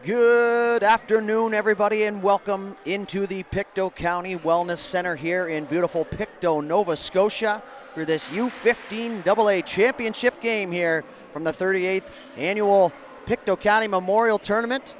Good afternoon, everybody, and welcome into the Pictou County Wellness Center here in beautiful Pictou, Nova Scotia for this U15AA championship game here from the 38th annual Pictou County Memorial Tournament.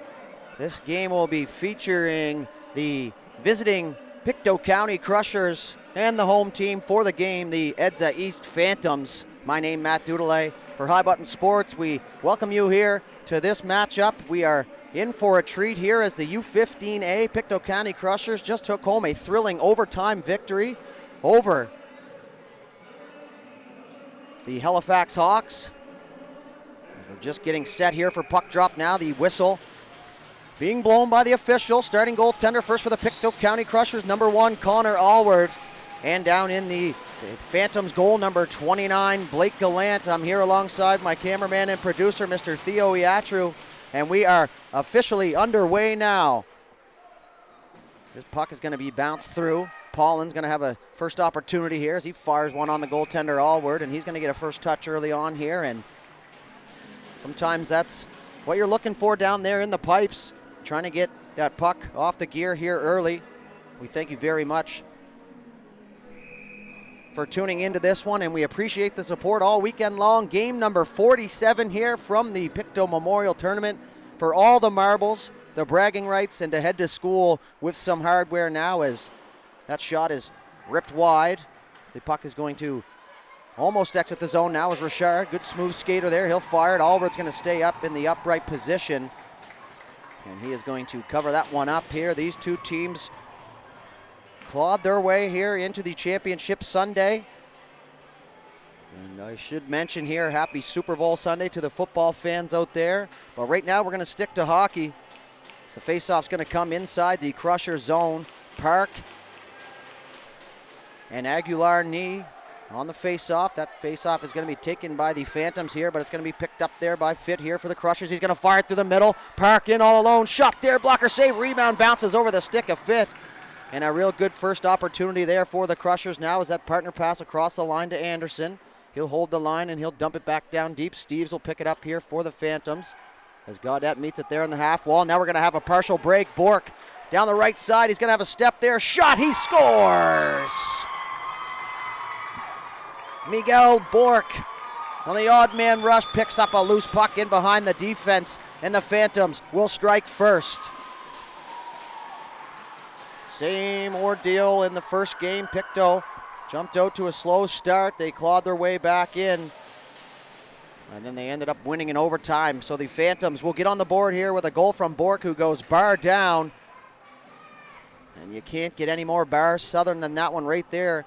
This game will be featuring the visiting Pictou County Crushers and the home team for the game, the EDZA East Phantoms. My name, Matt Dudelet. For High Button Sports, we welcome you here to this matchup. We are in for a treat here as the U15AA Pictou County Crushers just took home a thrilling overtime victory over the Halifax Hawks. We're just getting set here for puck drop now. The whistle being blown by the official. Starting goaltender first for the Pictou County Crushers, number 1, Connor Allward. And down in the Phantoms goal, number 29, Blake Gallant. I'm here alongside my cameraman and producer, Mr. Theo Iatru. And we are officially underway now. This puck is going to be bounced through. Paulin's going to have a first opportunity here as he fires one on the goaltender Allward, and he's going to get a first touch early on here. And sometimes that's what you're looking for down there in the pipes, trying to get that puck off the gear here early. We thank you very much for tuning into this one, and we appreciate the support all weekend long. Game number 47 here from the Pictou Memorial Tournament for all the marbles, the bragging rights, and to head to school with some hardware now as that shot is ripped wide. The puck is going to almost exit the zone now as Richard, good smooth skater there. He'll fire it. Allward's going to stay up in the upright position, and he is going to cover that one up here. These two teams clawed their way here into the championship Sunday. And I should mention here, happy Super Bowl Sunday to the football fans out there. But right now we're going to stick to hockey. So face-off's going to come inside the Crusher zone. Park and Aguilar knee on the face-off. That face-off is going to be taken by the Phantoms here, but it's going to be picked up there by Fit here for the Crushers. He's going to fire it through the middle. Park in all alone. Shot there. Blocker save. Rebound bounces over the stick of Fit. And a real good first opportunity there for the Crushers now as that partner pass across the line to Anderson. He'll hold the line and he'll dump it back down deep. Steves will pick it up here for the Phantoms as Gaudette meets it there in the half wall. Now we're going to have a partial break. Bork down the right side. He's going to have a step there. Shot. He scores. Miguel Bork on the odd man rush picks up a loose puck in behind the defense, and the Phantoms will strike first. Same ordeal in the first game. Pictou jumped out to a slow start. They clawed their way back in, and then they ended up winning in overtime. So the Phantoms will get on the board here with a goal from Bork, who goes bar down. And you can't get any more bar southern than that one right there.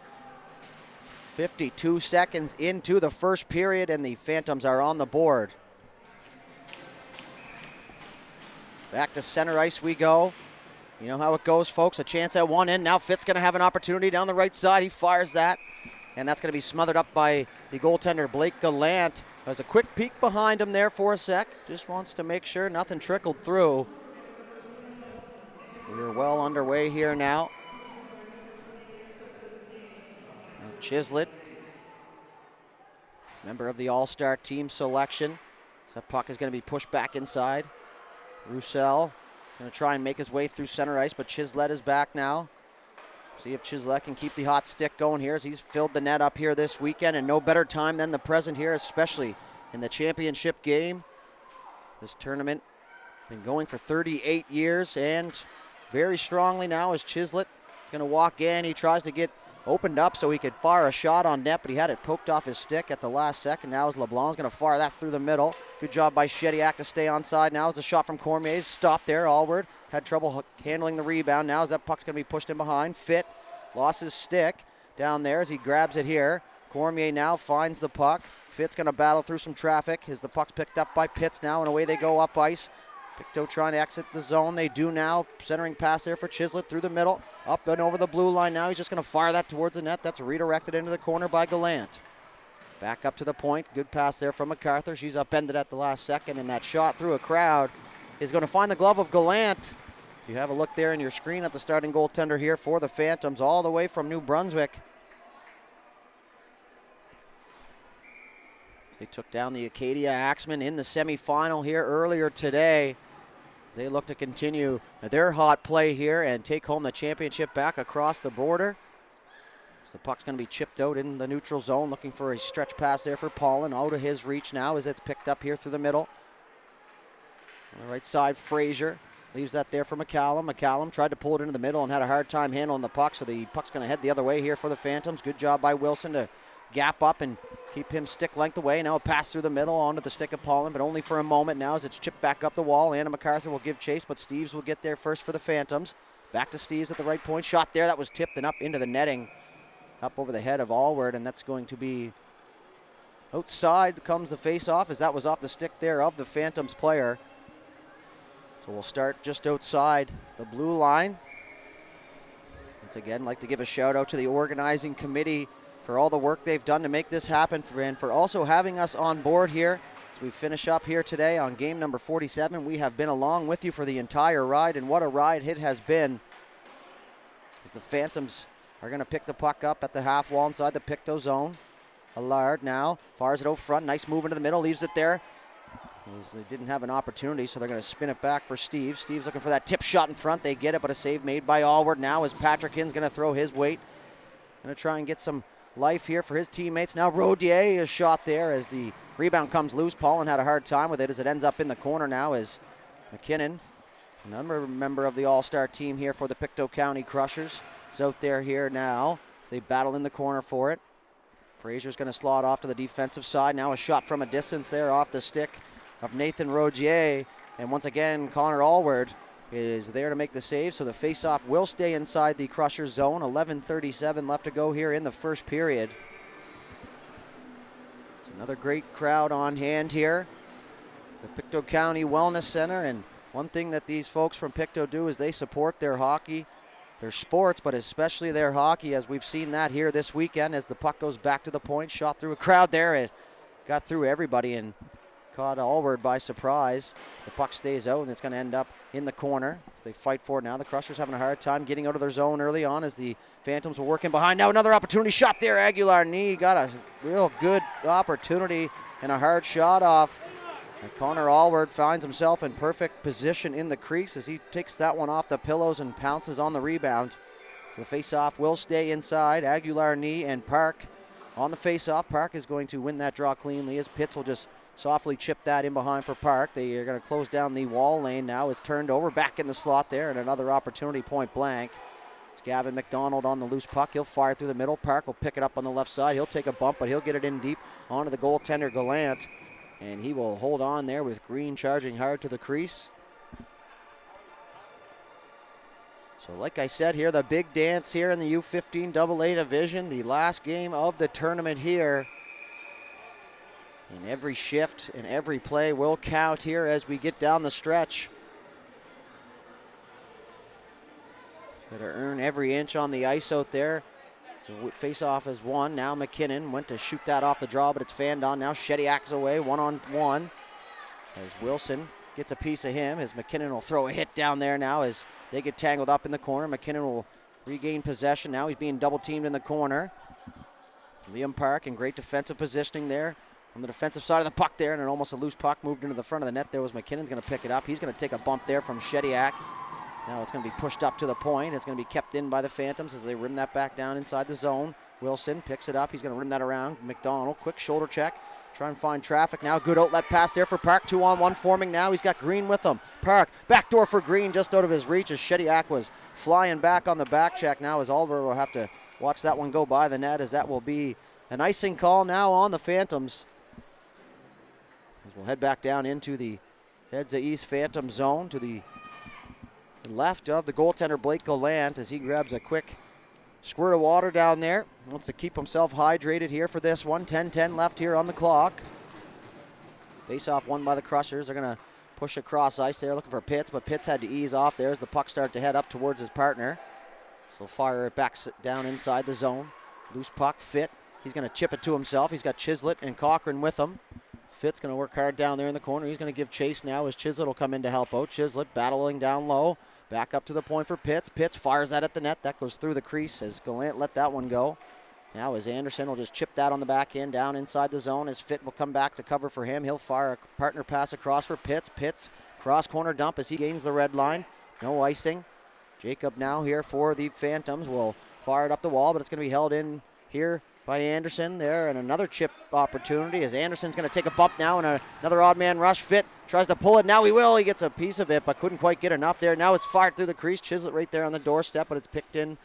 52 seconds into the first period, and the Phantoms are on the board. Back to center ice we go. You know how it goes, folks. A chance at one end. Now Fitt's going to have an opportunity down the right side. He fires that, and that's going to be smothered up by the goaltender, Blake Gallant. There's a quick peek behind him there for a sec. Just wants to make sure nothing trickled through. We're well underway here now. Chislett, member of the All-Star team selection. So that puck is going to be pushed back inside. Roussel going to try and make his way through center ice, but Chislett is back now. See if Chislett can keep the hot stick going here as he's filled the net up here this weekend, and no better time than the present here, especially in the championship game. This tournament been going for 38 years, and very strongly now as Chislett is going to walk in. He tries to get opened up so he could fire a shot on net, but he had it poked off his stick at the last second. Now as LeBlanc's going to fire that through the middle. Good job by Shediak to stay onside. Now as the shot from Cormier's stopped there. Allward had trouble handling the rebound. Now as that puck's going to be pushed in behind. Fit lost his stick down there as he grabs it here. Cormier now finds the puck. Fitt's going to battle through some traffic as the puck's picked up by Pitts now, and away they go up ice. Pictou trying to exit the zone. They do now. Centering pass there for Chislett through the middle. Up and over the blue line now. He's just going to fire that towards the net. That's redirected into the corner by Gallant. Back up to the point. Good pass there from MacArthur. She's upended at the last second, and that shot through a crowd is going to find the glove of Gallant. If you have a look there in your screen at the starting goaltender here for the Phantoms, all the way from New Brunswick. They took down the Acadia Axemen in the semifinal here earlier today. They look to continue their hot play here and take home the championship back across the border. So the puck's going to be chipped out in the neutral zone, looking for a stretch pass there for Paulin. Out of his reach now as it's picked up here through the middle. On the right side, Frazier leaves that there for McCallum. McCallum tried to pull it into the middle and had a hard time handling the puck, so the puck's going to head the other way here for the Phantoms. Good job by Wilson to gap up and keep him stick length away. Now a pass through the middle onto the stick of Paulin, but only for a moment now as it's chipped back up the wall. Anna MacArthur will give chase, but Steves will get there first for the Phantoms. Back to Steves at the right point. Shot there. That was tipped and up into the netting. Up over the head of Allward, and that's going to be outside. Comes the face-off as that was off the stick there of the Phantoms player. So we'll start just outside the blue line. Once again, I'd like to give a shout out to the organizing committee for all the work they've done to make this happen, and for also having us on board here as we finish up here today on game number 47. We have been along with you for the entire ride, and what a ride it has been. As the Phantoms are going to pick the puck up at the half wall inside the Pictou zone. Allard now fires it out front. Nice move into the middle, leaves it there. As they didn't have an opportunity, so they're going to spin it back for Steve. Steve's looking for that tip shot in front. They get it, but a save made by Allward now as Patrick Hinn's going to throw his weight. Going to try and get some life here for his teammates. Now Rodier is shot there as the rebound comes loose. Paulin had a hard time with it as it ends up in the corner now as McKinnon, another member of the all-star team here for the Pictou County Crushers, is out there here now as they battle in the corner for it. Frazier's going to slot off to the defensive side. Now a shot from a distance there off the stick of Nathan Rodier. And once again, Connor Allward is there to make the save. So the faceoff will stay inside the Crushers zone. 11:37 left to go here in the first period. It's another great crowd on hand here. The Pictou County Wellness Center. And one thing that these folks from Pictou do is they support their hockey, their sports, but especially their hockey, as we've seen that here this weekend as the puck goes back to the point. Shot through a crowd there. It got through everybody and caught Allward by surprise. The puck stays out, and it's going to end up in the corner as they fight for it now. The Crushers having a hard time getting out of their zone early on as the Phantoms were working behind. Now another opportunity shot there. Aguilar knee got a real good opportunity and a hard shot off. And Connor Allward finds himself in perfect position in the crease as he takes that one off the pillows and pounces on the rebound. The faceoff will stay inside. Aguilar knee and Park on the faceoff. Park is going to win that draw cleanly as Pitts will just softly chip that in behind for Park. They are going to close down the wall lane now. It's turned over back in the slot there, and another opportunity point blank. It's Gavin McDonald on the loose puck. He'll fire through the middle. Park will pick it up on the left side. He'll take a bump, but he'll get it in deep onto the goaltender Gallant, and he will hold on there with Green charging hard to the crease. So like I said here, the big dance here in the U15AA division, the last game of the tournament here. And every shift and every play will count here as we get down the stretch. Got to earn every inch on the ice out there. So face-off is one. Now McKinnon went to shoot that off the draw, but it's fanned on. Now Shediak's away, one-on-one. As Wilson gets a piece of him, as McKinnon will throw a hit down there now as they get tangled up in the corner. McKinnon will regain possession. Now he's being double-teamed in the corner. Liam Park in great defensive positioning there on the defensive side of the puck there, and an almost a loose puck moved into the front of the net. There was McKinnon's going to pick it up. He's going to take a bump there from Shediak. Now it's going to be pushed up to the point. It's going to be kept in by the Phantoms as they rim that back down inside the zone. Wilson picks it up. He's going to rim that around. McDonald, quick shoulder check. Try and find traffic now. Good outlet pass there for Park. 2-on-1 forming now. He's got Green with him. Park, backdoor for Green, just out of his reach as Shediak was flying back on the back check now, as Alder will have to watch that one go by the net, as that will be an icing call now on the Phantoms. As we'll head back down into the EDZA East Phantom zone to the left of the goaltender Blake Gallant as he grabs a quick squirt of water down there. Wants to keep himself hydrated here for this one. 10-10 left here on the clock. Face-off won by the Crushers. They're going to push across ice there looking for Pitts, but Pitts had to ease off there as the puck started to head up towards his partner. So fire it back down inside the zone. Loose puck, Fit. He's going to chip it to himself. He's got Chislett and Cochran with him. Fitt's going to work hard down there in the corner. He's going to give chase now as Chislett will come in to help out. Chislett battling down low. Back up to the point for Pitts. Pitts fires that at the net. That goes through the crease as Gallant let that one go. Now as Anderson will just chip that on the back end down inside the zone as Fit will come back to cover for him. He'll fire a partner pass across for Pitts. Pitts cross corner dump as he gains the red line. No icing. Jacob now here for the Phantoms will fire it up the wall, but it's going to be held in here by Anderson there, and another chip opportunity as Anderson's going to take a bump now and another odd man rush. Fit tries to pull it. Now he gets a piece of it, but couldn't quite get enough there. Now it's fired through the crease. Chislett right there on the doorstep, but it's picked in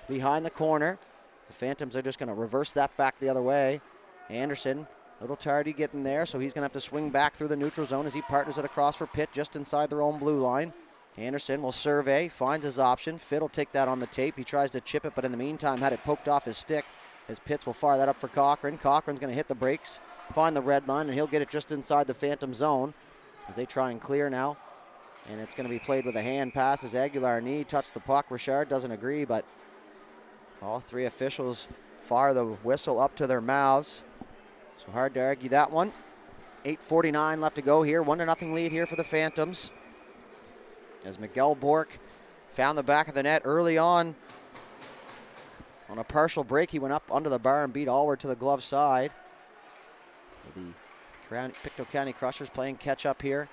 behind the corner. The Phantoms are just going to reverse that back the other way. Anderson, a little tardy getting there, so he's going to have to swing back through the neutral zone as he partners it across for Pitt just inside their own blue line. Anderson will survey, finds his option. Fitt will take that on the tape. He tries to chip it, but in the meantime had it poked off his stick as Pitts will fire that up for Cochran. Cochran's going to hit the brakes, find the red line, and he'll get it just inside the Phantom zone as they try and clear now. And it's going to be played with a hand pass as Aguilar knee touched the puck. Richard doesn't agree, but all three officials fire the whistle up to their mouths. So hard to argue that one. 8:49 left to go here. 1-0 lead here for the Phantoms. As Miguel Bork found the back of the net early on a partial break. He went up under the bar and beat Allward to the glove side. The Pictou County Crushers playing catch up here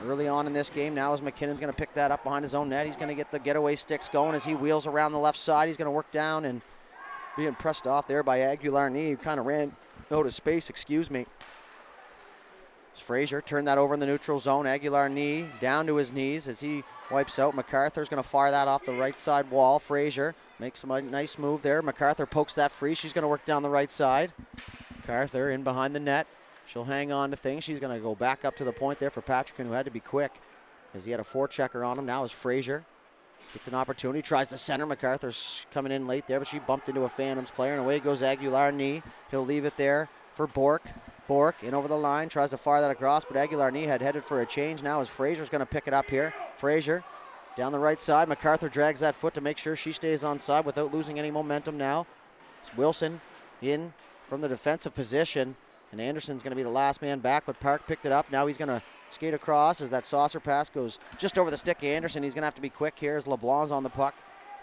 early on in this game. Now as McKinnon's going to pick that up behind his own net. He's going to get the getaway sticks going as he wheels around the left side. He's going to work down and being pressed off there by Aguilar knee. Kind of ran out of space, excuse me. Frazier turned that over in the neutral zone. Aguilar knee down to his knees as he wipes out. MacArthur's going to fire that off the right side wall. Frazier makes a nice move there. MacArthur pokes that free. She's going to work down the right side. MacArthur in behind the net. She'll hang on to things. She's going to go back up to the point there for Patrick, who had to be quick as he had a forechecker on him. Now is Frazier. Gets an opportunity, tries to center. MacArthur's coming in late there, but she bumped into a Phantoms player, and away goes Aguilar knee. He'll leave it there for Bork. Bork in over the line, tries to fire that across, but Aguilar knee had headed for a change. Now as Frazier's going to pick it up here. Frazier down the right side. MacArthur drags that foot to make sure she stays on side without losing any momentum now. It's Wilson in from the defensive position, and Anderson's going to be the last man back, but Park picked it up. Now he's going to skate across as that saucer pass goes just over the stick of Anderson. He's going to have to be quick here as LeBlanc's on the puck.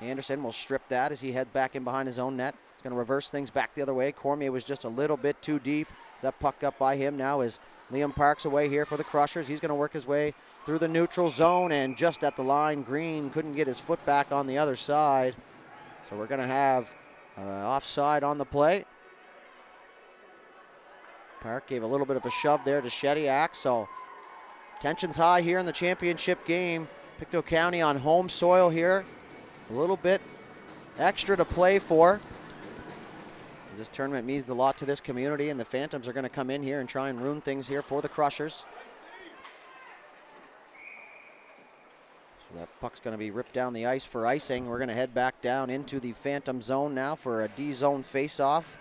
Anderson will strip that as he heads back in behind his own net. He's going to reverse things back the other way. Cormier was just a little bit too deep. As that puck up by him now as Liam Park's away here for the Crushers. He's going to work his way through the neutral zone, and just at the line, Green couldn't get his foot back on the other side. So we're going to have offside on the play. Park gave a little bit of a shove there to Shediak, so tension's high here in the championship game. Pictou County on home soil here. A little bit extra to play for. This tournament means a lot to this community, and the Phantoms are going to come in here and try and ruin things here for the Crushers. So that puck's going to be ripped down the ice for icing. We're going to head back down into the Phantom zone now for a D-zone face-off.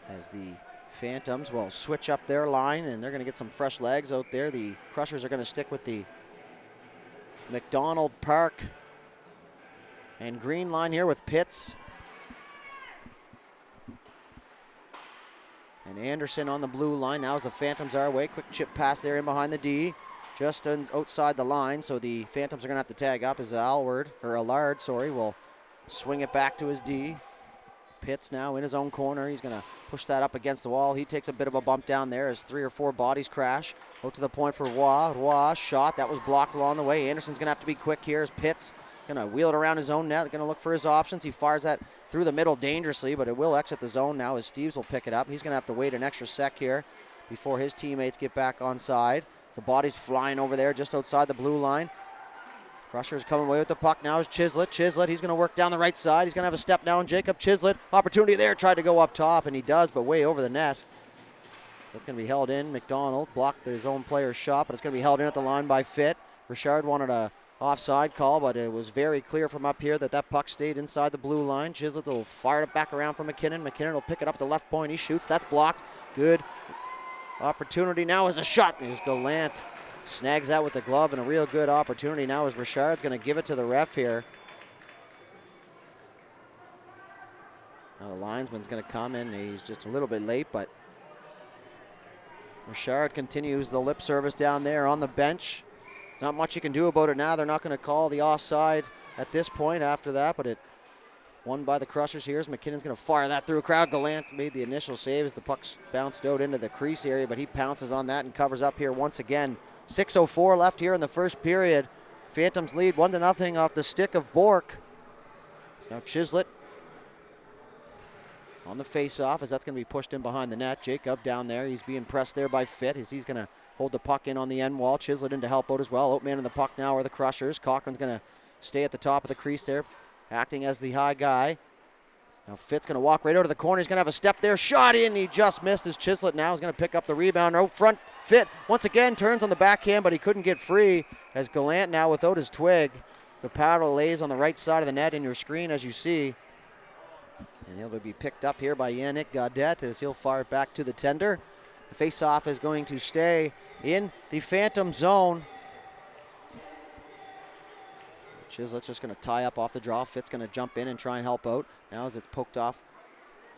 As the Phantoms will switch up their line, and they're going to get some fresh legs out there. The Crushers are going to stick with the McDonald, Park, and Green line here with Pitts and Anderson on the blue line. Now as the Phantoms are away, quick chip pass there in behind the D, just outside the line. So the Phantoms are going to have to tag up as Allard will swing it back to his D. Pitts now in his own corner. He's going to push that up against the wall. He takes a bit of a bump down there as 3 or 4 bodies crash. Out to the point for Roy. Roy shot. That was blocked along the way. Anderson's going to have to be quick here as Pitts going to wheel it around his own net. Going to look for his options. He fires that through the middle dangerously, but it will exit the zone now as Steves will pick it up. He's going to have to wait an extra sec here before his teammates get back on side. So the body's flying over there just outside the blue line. Crusher's coming away with the puck now is Chislett. Chislett, he's going to work down the right side. He's going to have a step now on Jacob Chislett. Opportunity there, tried to go up top, and he does, but way over the net. That's going to be held in. McDonald blocked his own player's shot, but it's going to be held in at the line by Fit. Richard wanted a offside call, but it was very clear from up here that that puck stayed inside the blue line. Chislett will fire it back around for McKinnon. McKinnon will pick it up the left point. He shoots. That's blocked. Good opportunity now is a shot. Here's Gallant. Snags that with the glove, and a real good opportunity now as Richard's going to give it to the ref here. Now the linesman's going to come in. He's just a little bit late, but Richard continues the lip service down there on the bench. There's not much you can do about it now. They're not going to call the offside at this point after that, but it won by the Crushers here as McKinnon's going to fire that through a crowd. Gallant made the initial save as the puck bounced out into the crease area, but he pounces on that and covers up here once again. 6:04 left here in the first period. Phantoms lead 1-0 off the stick of Bork. It's now Chislett on the face-off as that's going to be pushed in behind the net. Jacob down there. He's being pressed there by Fitt as he's going to hold the puck in on the end wall. Chislett in to help out as well. Outman in the puck now are the Crushers. Cochran's going to stay at the top of the crease there, acting as the high guy. Now Fitt's going to walk right out of the corner. He's going to have a step there. Shot in. He just missed as Chislett now is going to pick up the rebound. Out front, Fitt once again turns on the backhand, but he couldn't get free as Gallant now without his twig. The paddle lays on the right side of the net in your screen as you see. And he'll be picked up here by Yannick Gaudette as he'll fire it back to the tender. The face-off is going to stay in the Phantom zone. Chislett's just going to tie up off the draw. Fitt's going to jump in and try and help out. Now as it's poked off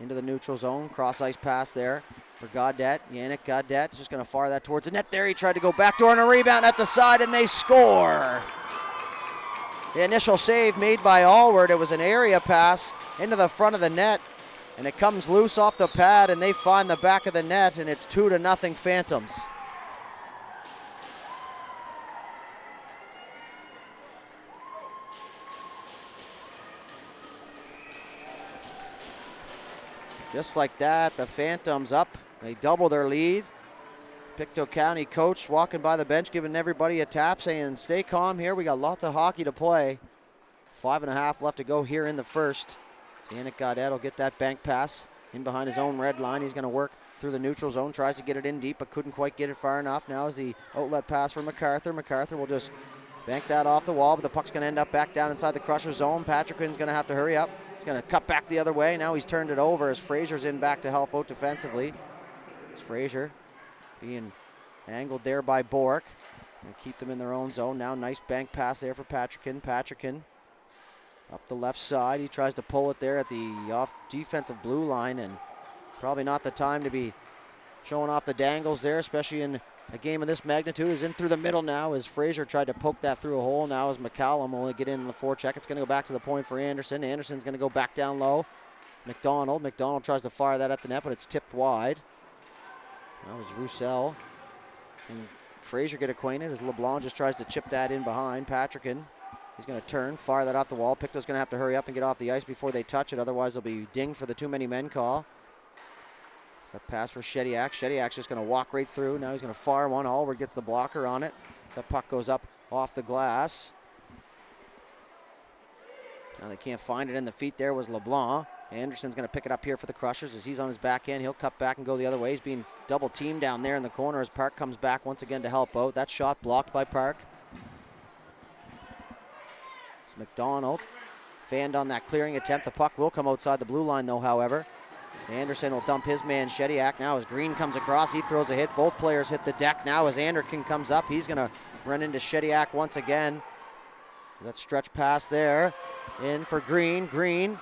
into the neutral zone. Cross-ice pass there for Gaudette. Yannick Gaudette just going to fire that towards the net there. He tried to go backdoor and a rebound at the side, and they score. The initial save made by Allward. It was an area pass into the front of the net, and it comes loose off the pad, and they find the back of the net, and it's 2-0 Phantoms. Just like that, the Phantoms up. They double their lead. Pictou County coach walking by the bench, giving everybody a tap, saying, stay calm here. We got lots of hockey to play. 5.5 left to go here in the first. Yannick Gaudette will get that bank pass in behind his own red line. He's going to work through the neutral zone, tries to get it in deep, but couldn't quite get it far enough. Now is the outlet pass for MacArthur. MacArthur will just bank that off the wall, but the puck's going to end up back down inside the Crusher zone. Patrick's going to have to hurry up. He's going to cut back the other way. Now he's turned it over as Fraser's in back to help out defensively. It's Fraser being angled there by Bork. Going to keep them in their own zone. Now nice bank pass there for Patrickin. Patrickin up the left side. He tries to pull it there at the off defensive blue line, and probably not the time to be showing off the dangles there, especially in a game of this magnitude. Is in through the middle now as Fraser tried to poke that through a hole. Now as McCallum will get in the forecheck. It's going to go back to the point for Anderson. Anderson's going to go back down low. McDonald tries to fire that at the net, but it's tipped wide. That was Roussel. And Fraser get acquainted as LeBlanc just tries to chip that in behind. Patrickin, he's going to turn, fire that off the wall. Pictou's going to have to hurry up and get off the ice before they touch it. Otherwise, they'll be dinged for the too many men call. That pass for Shediak. Shediak's just going to walk right through. Now he's going to fire one. Allward gets the blocker on it. So that puck goes up off the glass. Now they can't find it in the feet there was LeBlanc. Anderson's going to pick it up here for the Crushers as he's on his back end. He'll cut back and go the other way. He's being double teamed down there in the corner as Park comes back once again to help out. That shot blocked by Park. It's McDonald. Fanned on that clearing attempt. The puck will come outside the blue line though, however. Anderson will dump his man Shediak now as Green comes across. He throws a hit. Both players hit the deck now as Anderkin comes up. He's going to run into Shediak once again. That stretch pass there. In for Green. Green.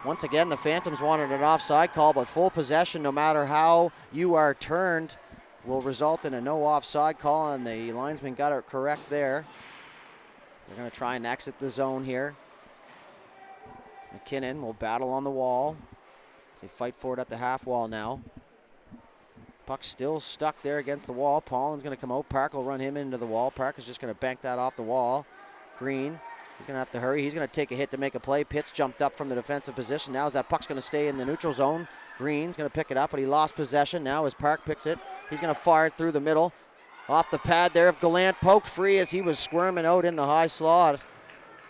Once again, the Phantoms wanted an offside call, but full possession, no matter how you are turned, will result in a no offside call, and the linesman got it correct there. They're going to try and exit the zone here. McKinnon will battle on the wall. They fight for it at the half wall now. Puck still stuck there against the wall. Pollin's going to come out. Park will run him into the wall. Park is just going to bank that off the wall. Green. He's going to have to hurry. He's going to take a hit to make a play. Pitts jumped up from the defensive position. Now as that puck's going to stay in the neutral zone, Green's going to pick it up, but he lost possession. Now as Park picks it, he's going to fire it through the middle. Off the pad there of Gallant, poked free as he was squirming out in the high slot.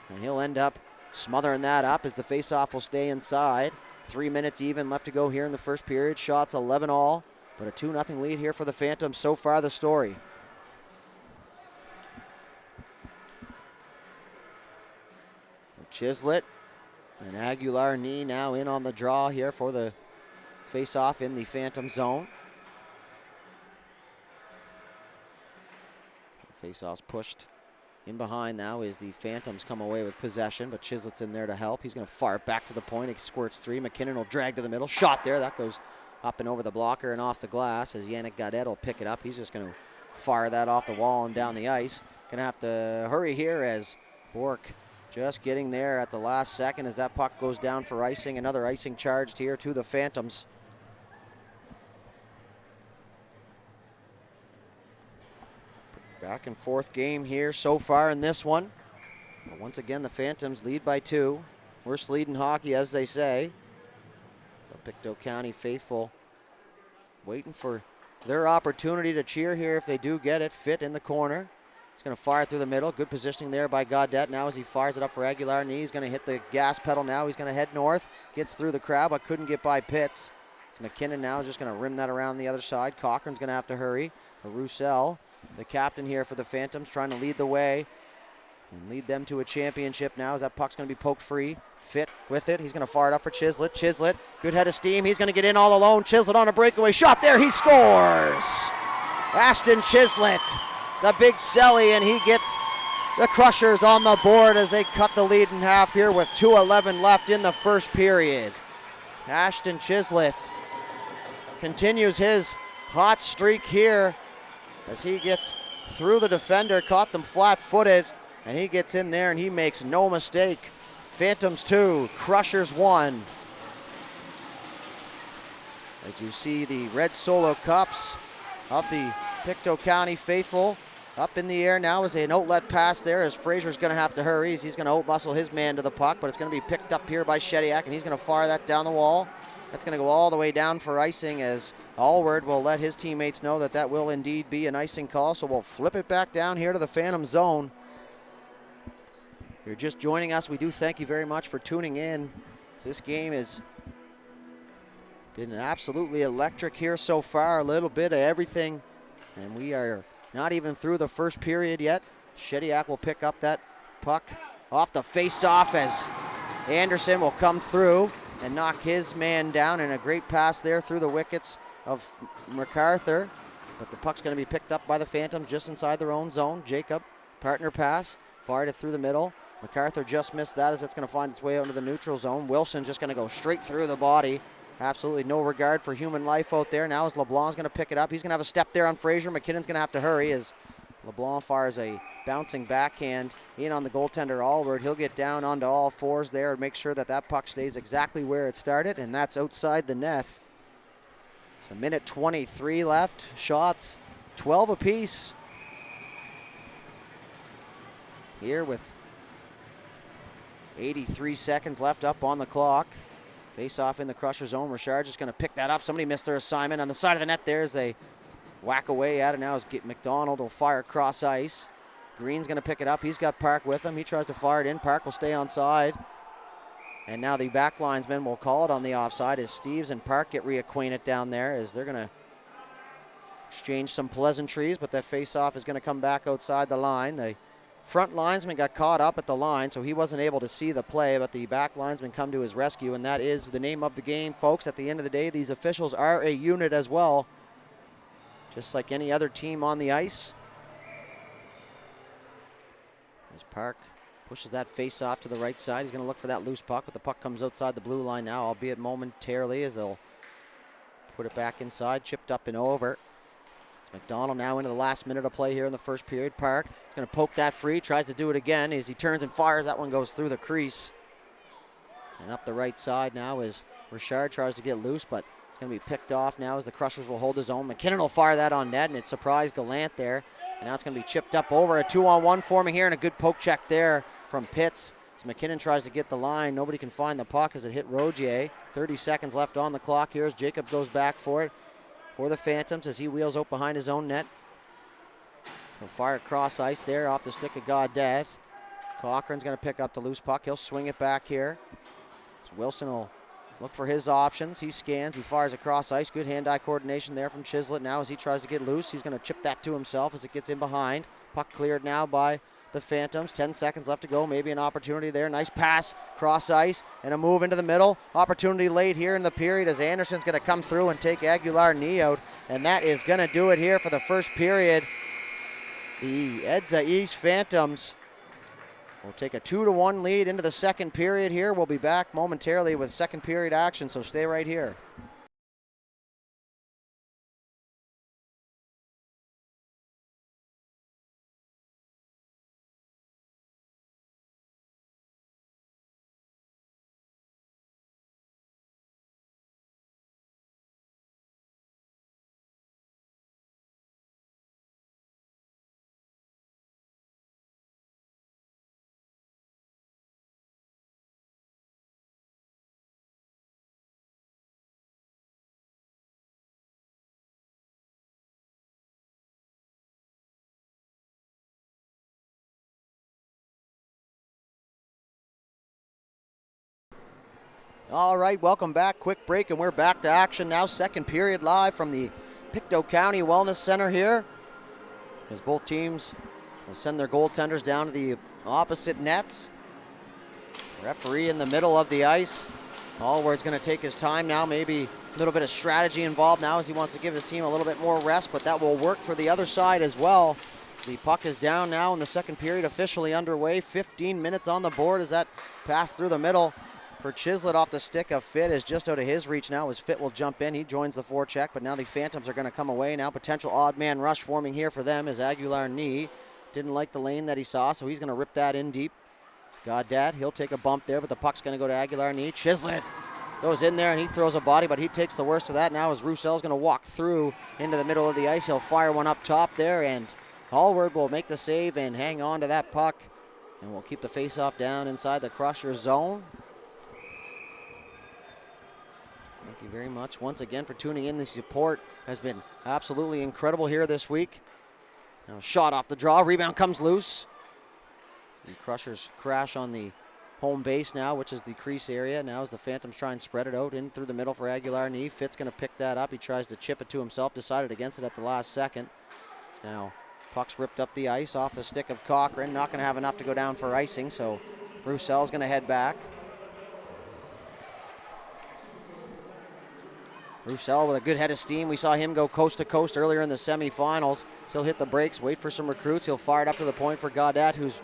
And he'll end up smothering that up as the faceoff will stay inside. 3 minutes even left to go here in the first period. Shots 11 all, but a 2-0 lead here for the Phantoms. So far the story. Chislett and Aguilar knee now in on the draw here for the face-off in the Phantom zone. Face-off's pushed in behind now as the Phantoms come away with possession, but Chislett's in there to help. He's going to fire it back to the point. It squirts three. McKinnon will drag to the middle. Shot there. That goes up and over the blocker and off the glass as Yannick Gaudette will pick it up. He's just going to fire that off the wall and down the ice. Going to have to hurry here as Bork Just getting there at the last second as that puck goes down for icing. Another icing charged here to the Phantoms. Back and forth game here so far in this one. But once again, the Phantoms lead by 2. Worst lead in hockey, as they say. The Pictou County faithful waiting for their opportunity to cheer here if they do get it. Fit in the corner. He's going to fire through the middle. Good positioning there by Gaudette. Now as he fires it up for Aguilar, he's going to hit the gas pedal now. He's going to head north. Gets through the crowd, but couldn't get by Pitts. So McKinnon now is just going to rim that around the other side. Cochran's going to have to hurry. Roussel, the captain here for the Phantoms, trying to lead the way and lead them to a championship now as that puck's going to be poked free. Fit with it. He's going to fire it up for Chislett. Chislett, good head of steam. He's going to get in all alone. Chislett on a breakaway shot there. He scores. Ashton Chislett, the big celly, and he gets the Crushers on the board as they cut the lead in half here with 2:11 left in the first period. Ashton Chislett continues his hot streak here as he gets through the defender, caught them flat-footed, and he gets in there and he makes no mistake. Phantoms 2, Crushers 1. As you see the red solo cups of the Pictou County faithful up in the air now as an outlet pass there as Fraser's going to have to hurry. He's going to out-muscle his man to the puck, but it's going to be picked up here by Shediak, and he's going to fire that down the wall. That's going to go all the way down for icing as Allward will let his teammates know that that will indeed be an icing call, so we'll flip it back down here to the Phantom zone. If you're just joining us, we do thank you very much for tuning in. This game has been absolutely electric here so far, a little bit of everything, and we are not even through the first period yet. Shediak will pick up that puck off the face-off as Anderson will come through and knock his man down, and a great pass there through the wickets of MacArthur. But the puck's going to be picked up by the Phantoms just inside their own zone. Jacob, partner pass, fired it through the middle. MacArthur just missed that as it's going to find its way out into the neutral zone. Wilson just going to go straight through the body. Absolutely no regard for human life out there. Now as LeBlanc's going to pick it up. He's going to have a step there on Fraser. McKinnon's going to have to hurry as LeBlanc fires a bouncing backhand in on the goaltender Allward. He'll get down onto all fours there and make sure that that puck stays exactly where it started, and that's outside the net. So minute 23 left. Shots 12 apiece here with 83 seconds left up on the clock. Face off in the Crusher zone. Richard just going to pick that up. Somebody missed their assignment on the side of the net there as they whack away at it. Now as McDonald will fire cross ice. Green's going to pick it up. He's got Park with him. He tries to fire it in. Park will stay on side. And now the back linesman will call it on the offside as Steves and Park get reacquainted down there as they're going to exchange some pleasantries, but that face-off is going to come back outside the line. The front linesman got caught up at the line, so he wasn't able to see the play, but the back linesman come to his rescue, and that is the name of the game, folks. At the end of the day, these officials are a unit as well, just like any other team on the ice. As Park pushes that face off to the right side, he's going to look for that loose puck, but the puck comes outside the blue line now, albeit momentarily, as they'll put it back inside, chipped up and over. McDonald now into the last minute of play here in the first period. Park going to poke that free, tries to do it again as he turns and fires. That one goes through the crease. And up the right side now as Richard tries to get loose, but it's going to be picked off now as the Crushers will hold his own. McKinnon will fire that on net, and it surprised Gallant there. And now it's going to be chipped up over. A 2-on-1 forming here, and a good poke check there from Pitts. As McKinnon tries to get the line, nobody can find the puck as it hit Rogier. 30 seconds left on the clock here as Jacob goes back for it. For the Phantoms as he wheels out behind his own net. He'll fire across ice there off the stick of Gaudette. Cochran's going to pick up the loose puck. He'll swing it back here. So Wilson will look for his options. He scans. He fires across ice. Good hand-eye coordination there from Chislett. Now as he tries to get loose, he's going to chip that to himself as it gets in behind. Puck cleared now by the Phantoms. 10 seconds left to go. Maybe an opportunity there. Nice pass, cross ice, and a move into the middle. Opportunity late here in the period as Anderson's going to come through and take Aguilar knee out. And that is going to do it here for the first period. The EDZA East Phantoms will take a 2-1 lead into the second period here. We'll be back momentarily with second period action, so stay right here. All right, welcome back. Quick break, and we're back to action now. Second period live from the Pictou County Wellness Center here, as both teams will send their goaltenders down to the opposite nets. Referee in the middle of the ice. Allward's going to take his time now. Maybe a little bit of strategy involved now as he wants to give his team a little bit more rest, but that will work for the other side as well. The puck is down now in the second period, officially underway. 15 minutes on the board as that pass through the middle for Chislett off the stick of Fitt is just out of his reach now as Fitt will jump in. He joins the forecheck, but now the Phantoms are going to come away. Now potential odd man rush forming here for them as Aguilar-Knee didn't like the lane that he saw, so he's going to rip that in deep. Goddad, he'll take a bump there, but the puck's going to go to Aguilar-Knee. Chislett goes in there and he throws a body, but he takes the worst of that now as Roussel's going to walk through into the middle of the ice. He'll fire one up top there, and Allward will make the save and hang on to that puck, and we'll keep the face-off down inside the Crusher zone. Thank you very much once again for tuning in. The support has been absolutely incredible here this week. Now shot off the draw, rebound comes loose. The Crushers crash on the home base now, which is the crease area. Now as the Phantoms try and spread it out in through the middle for Aguilar-Knee. Fitt's going to pick that up. He tries to chip it to himself, decided against it at the last second. Now puck's ripped up the ice off the stick of Cochran. Not going to have enough to go down for icing, so Roussel's going to head back. Roussel with a good head of steam. We saw him go coast to coast earlier in the semifinals. So he'll hit the brakes, wait for some recruits. He'll fire it up to the point for Goddard, who's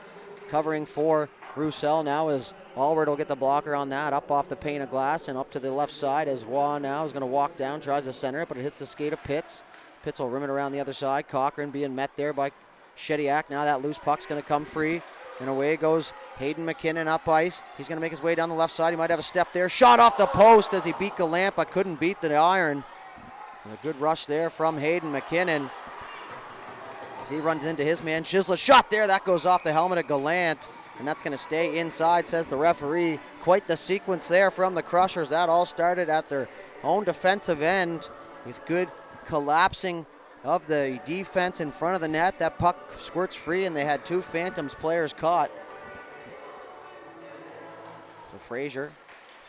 covering for Roussel now as Allward will get the blocker on that. Up off the pane of glass and up to the left side as Waugh now is going to walk down, tries to center it, but it hits the skate of Pitts. Pitts will rim it around the other side. Cochran being met there by Shediak. Now that loose puck's going to come free. And away goes Hayden McKinnon up ice. He's going to make his way down the left side. He might have a step there. Shot off the post as he beat Gallant, but couldn't beat the iron. And a good rush there from Hayden McKinnon as he runs into his man. Chislett shot there. That goes off the helmet of Gallant, and that's going to stay inside, says the referee. Quite the sequence there from the Crushers. That all started at their own defensive end with good collapsing of the defense in front of the net. That puck squirts free, and they had two Phantoms players caught. So Frazier is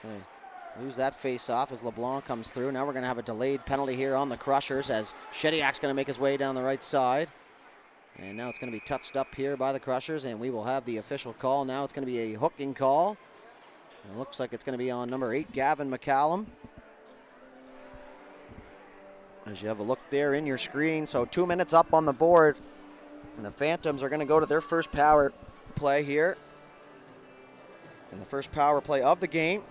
going to lose that face-off as LeBlanc comes through. Now we're going to have a delayed penalty here on the Crushers as Shediak's going to make his way down the right side. And now it's going to be touched up here by the Crushers, and we will have the official call. Now it's going to be a hooking call. And it looks like it's going to be on number 8, Gavin McCallum. As you have a look there in your screen. So 2 minutes up on the board. And the Phantoms are going to go to their first power play here. And the first power play of the game.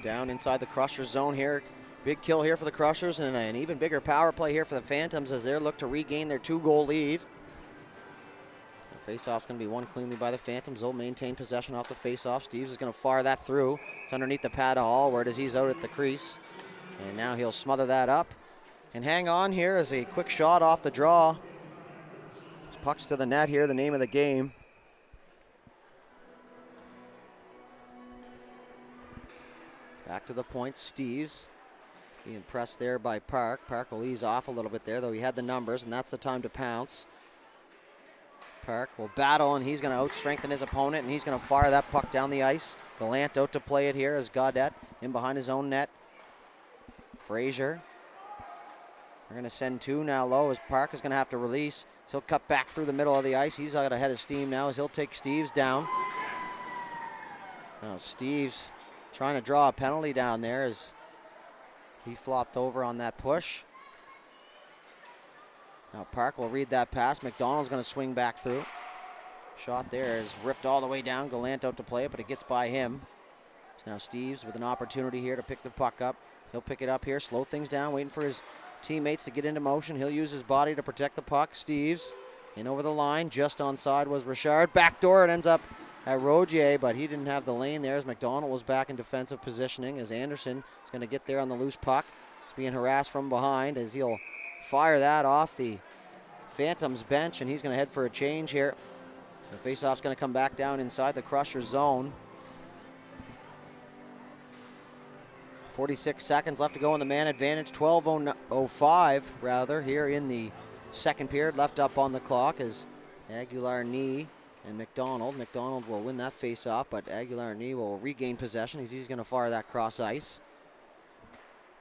Down inside the Crusher zone here. Big kill here for the Crushers, and an even bigger power play here for the Phantoms as they look to regain their 2-goal lead. Face-off's going to be won cleanly by the Phantoms. They'll maintain possession off the face-off. Steeves is going to fire that through. It's underneath the pad of Allward as he's out at the crease. And now he'll smother that up. And hang on here as a quick shot off the draw. This puck's to the net here, the name of the game. Back to the point, Steeves. Being pressed there by Park. Park will ease off a little bit there, though he had the numbers, and that's the time to pounce. Park will battle, and he's going to out-strengthen his opponent, and he's going to fire that puck down the ice. Gallant out to play it here as Goddard in behind his own net. Frazier. We're going to send 2 now low as Park is going to have to release. So he'll cut back through the middle of the ice. He's got a head of steam now as he'll take Steeves down. Now Steeves trying to draw a penalty down there as he flopped over on that push. Now Park will read that pass. McDonald's going to swing back through. Shot there is ripped all the way down. Gallant out to play it, but it gets by him. So now Steeves with an opportunity here to pick the puck up. He'll pick it up here, slow things down, waiting for his teammates to get into motion. He'll use his body to protect the puck. Steeves in over the line. Just onside was Richard. Backdoor, it ends up at Rogier, but he didn't have the lane there as McDonald was back in defensive positioning as Anderson is going to get there on the loose puck. He's being harassed from behind as he'll fire that off the Phantoms bench, and he's going to head for a change here. The faceoff's going to come back down inside the Crusher zone. 46 seconds left to go in the man advantage. 12:05 rather here in the second period left up on the clock as Aguilar-Knee and McDonald. McDonald will win that face-off, but Aguilar-Knee will regain possession. He's going to fire that cross ice.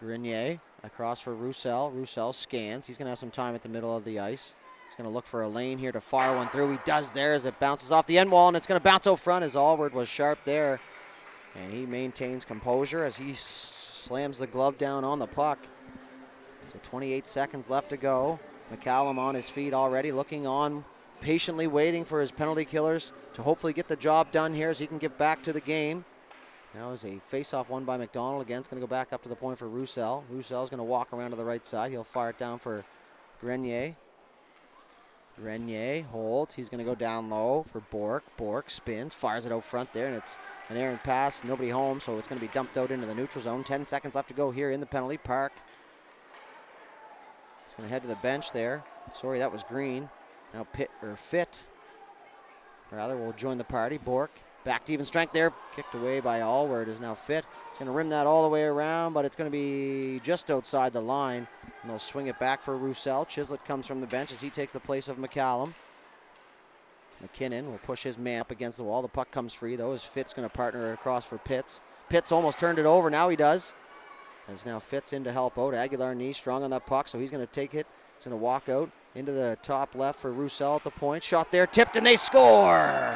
Grenier across for Roussel. Roussel scans. He's going to have some time at the middle of the ice. He's going to look for a lane here to fire one through. He does there as it bounces off the end wall, and it's going to bounce out front as Allward was sharp there. And he maintains composure as he slams the glove down on the puck. So 28 seconds left to go. McCallum on his feet already, looking on, patiently waiting for his penalty killers to hopefully get the job done here as he can get back to the game. Now is a face-off won by McDonald. Again, it's going to go back up to the point for Roussel. Roussel's going to walk around to the right side. He'll fire it down for Grenier. Grenier holds. He's going to go down low for Bork. Bork spins, fires it out front there, and it's an errant pass. Nobody home, so it's going to be dumped out into the neutral zone. 10 seconds left to go here in the penalty. Park. He's going to head to the bench there. Sorry, that was Green. Now Fit will join the party. Bork. Back to even strength there. Kicked away by Allward is now Fit. He's going to rim that all the way around, but it's going to be just outside the line. And they'll swing it back for Roussel. Chislett comes from the bench as he takes the place of McCallum. McKinnon will push his man up against the wall. The puck comes free, though, as Fitt's going to partner it across for Pitts. Pitts almost turned it over. Now he does. As now Fitz in to help out. Aguilar-Knee strong on that puck, so he's going to take it. He's going to walk out into the top left for Roussel at the point. Shot there, tipped, and they score!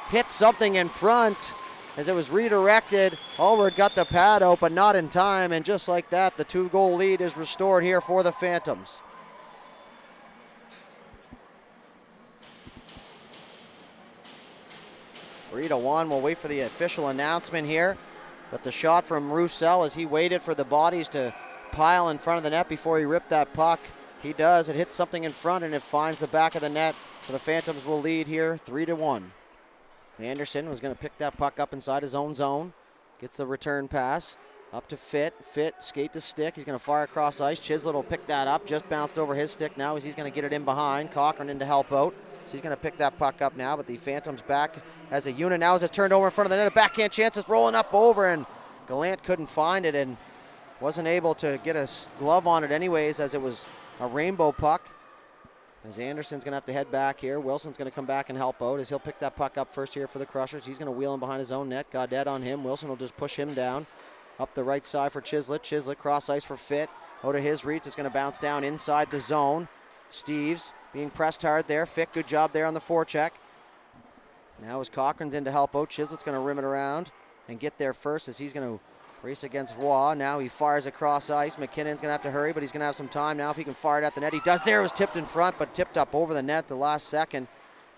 Hit something in front as it was redirected. Allward got the pad out, but not in time, and just like that, the 2-goal lead is restored here for the Phantoms. Three to one. We'll wait for the official announcement here, but the shot from Roussel as he waited for the bodies to pile in front of the net before he ripped that puck. He does. It hits something in front, and it finds the back of the net. So the Phantoms will lead here 3-1. Anderson was going to pick that puck up inside his own zone. Gets the return pass up to Fit. Fit, skate to stick. He's going to fire across ice. Chislett will pick that up. Just bounced over his stick now as he's going to get it in behind. Cochran in to help out. So he's going to pick that puck up now, but the Phantoms back as a unit now as it's turned over in front of the net. A backhand chance is rolling up over, and Gallant couldn't find it and wasn't able to get a glove on it anyways as it was a rainbow puck. As Anderson's going to have to head back here. Wilson's going to come back and help out as he'll pick that puck up first here for the Crushers. He's going to wheel him behind his own net. Gaudette on him. Wilson will just push him down. Up the right side for Chislett. Chislett cross ice for Fit. Out of his reach. It's going to bounce down inside the zone. Steves being pressed hard there. Fit, good job there on the forecheck. Now as Cochran's in to help out. Chislett's going to rim it around and get there first as he's going to race against Roy. Now he fires across ice. McKinnon's going to have to hurry, but he's going to have some time now if he can fire it at the net. He does there. It was tipped in front, but tipped up over the net the last second.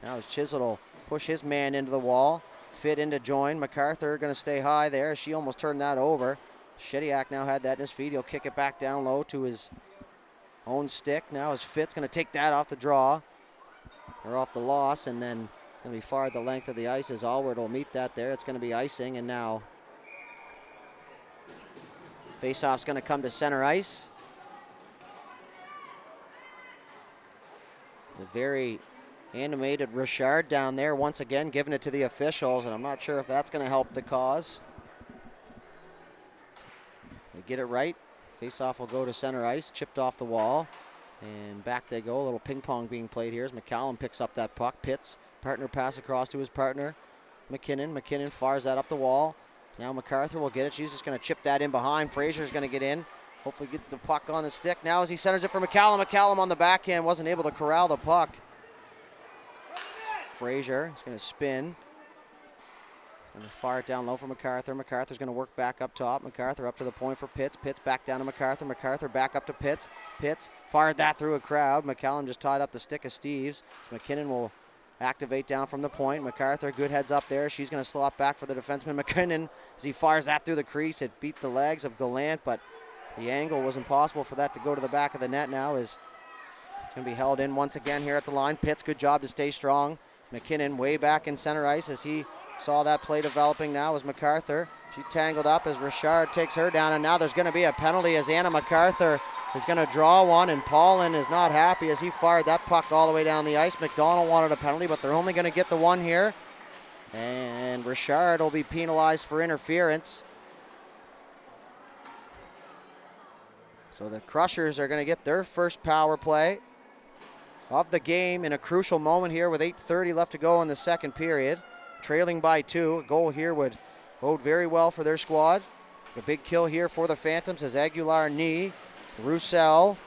Now as Chislett will push his man into the wall. Fit in to join. MacArthur going to stay high there. She almost turned that over. Shediak now had that in his feet. He'll kick it back down low to his own stick. Now as Fitz going to take that off the draw, or off the loss, and then it's going to be fired the length of the ice as Allward will meet that there. It's going to be icing, and now faceoff's going to come to center ice. The very animated Richard down there once again giving it to the officials, and I'm not sure if that's going to help the cause. They get it right. Faceoff will go to center ice, chipped off the wall, and back they go. A little ping pong being played here as McCallum picks up that puck. Pitts, partner pass across to his partner, McKinnon. McKinnon fires that up the wall. Now MacArthur will get it. She's just going to chip that in behind. Frazier's going to get in. Hopefully get the puck on the stick. Now as he centers it for McCallum. McCallum on the backhand wasn't able to corral the puck. Frazier is going to spin. Going to fire it down low for MacArthur. MacArthur's going to work back up top. MacArthur up to the point for Pitts. Pitts back down to MacArthur. MacArthur back up to Pitts. Pitts fired that through a crowd. McCallum just tied up the stick of Steves. So McKinnon will activate down from the point. MacArthur, good heads up there. She's going to slot back for the defenseman McKinnon as he fires that through the crease. It beat the legs of Gallant, but the angle was impossible for that to go to the back of the net now as it's going to be held in once again here at the line. Pitts, good job to stay strong. McKinnon way back in center ice as he saw that play developing now as MacArthur. She tangled up as Richard takes her down, and now there's going to be a penalty as Anna MacArthur is going to draw one, and Paulin is not happy as he fired that puck all the way down the ice. McDonald wanted a penalty, but they're only going to get the one here. And Richard will be penalized for interference. So the Crushers are going to get their first power play. of the game in a crucial moment here with 8:30 left to go in the second period. Trailing by 2. A goal here would bode very well for their squad. A big kill here for the Phantoms as Aguilar Knee, Roussel,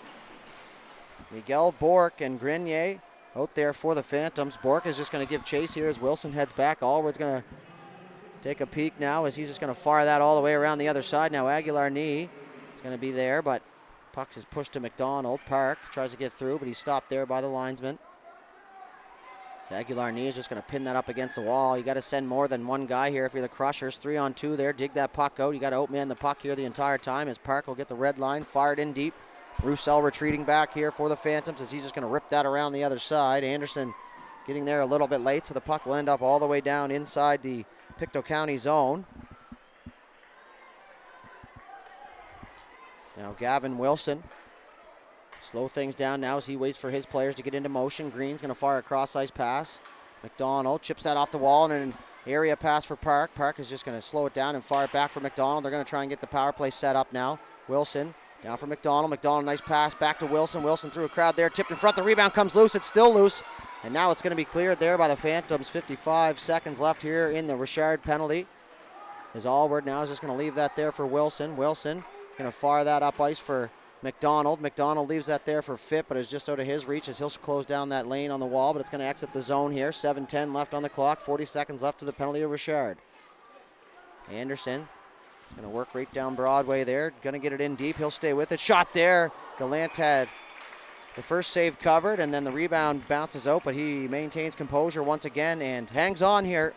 Miguel Bork, and Grenier out there for the Phantoms. Bork is just going to give chase here as Wilson heads back. Allward's going to take a peek now as he's just going to fire that all the way around the other side. Now Aguilar Knee is going to be there, but puck is pushed to McDonald. Park tries to get through, but he's stopped there by the linesman. So Aguilar Knee is just going to pin that up against the wall. You got to send more than one guy here if you're the Crushers. 3-on-2 there. Dig that puck out. You got to outman the puck here the entire time as Park will get the red line, fired in deep. Roussel retreating back here for the Phantoms as he's just going to rip that around the other side. Anderson getting there a little bit late, so the puck will end up all the way down inside the Pictou County zone. Now Gavin Wilson slow things down now as he waits for his players to get into motion. Green's going to fire a cross-ice pass. McDonald chips that off the wall and an area pass for Park. Park is just going to slow it down and fire it back for McDonald. They're going to try and get the power play set up now. Wilson down for McDonald. McDonald, nice pass back to Wilson. Wilson through a crowd there, tipped in front. The rebound comes loose. It's still loose. And now it's going to be cleared there by the Phantoms. 55 seconds left here in the Richard penalty. As Allward now is just going to leave that there for Wilson. Wilson going to fire that up ice for McDonald. McDonald leaves that there for Fitt, but is just out of his reach as he'll close down that lane on the wall, but it's going to exit the zone here. 7:10 left on the clock. 40 seconds left to the penalty of Richard. Anderson is going to work right down Broadway there. Going to get it in deep. He'll stay with it. Shot there. Gallant had the first save covered, and then the rebound bounces out, but he maintains composure once again and hangs on here.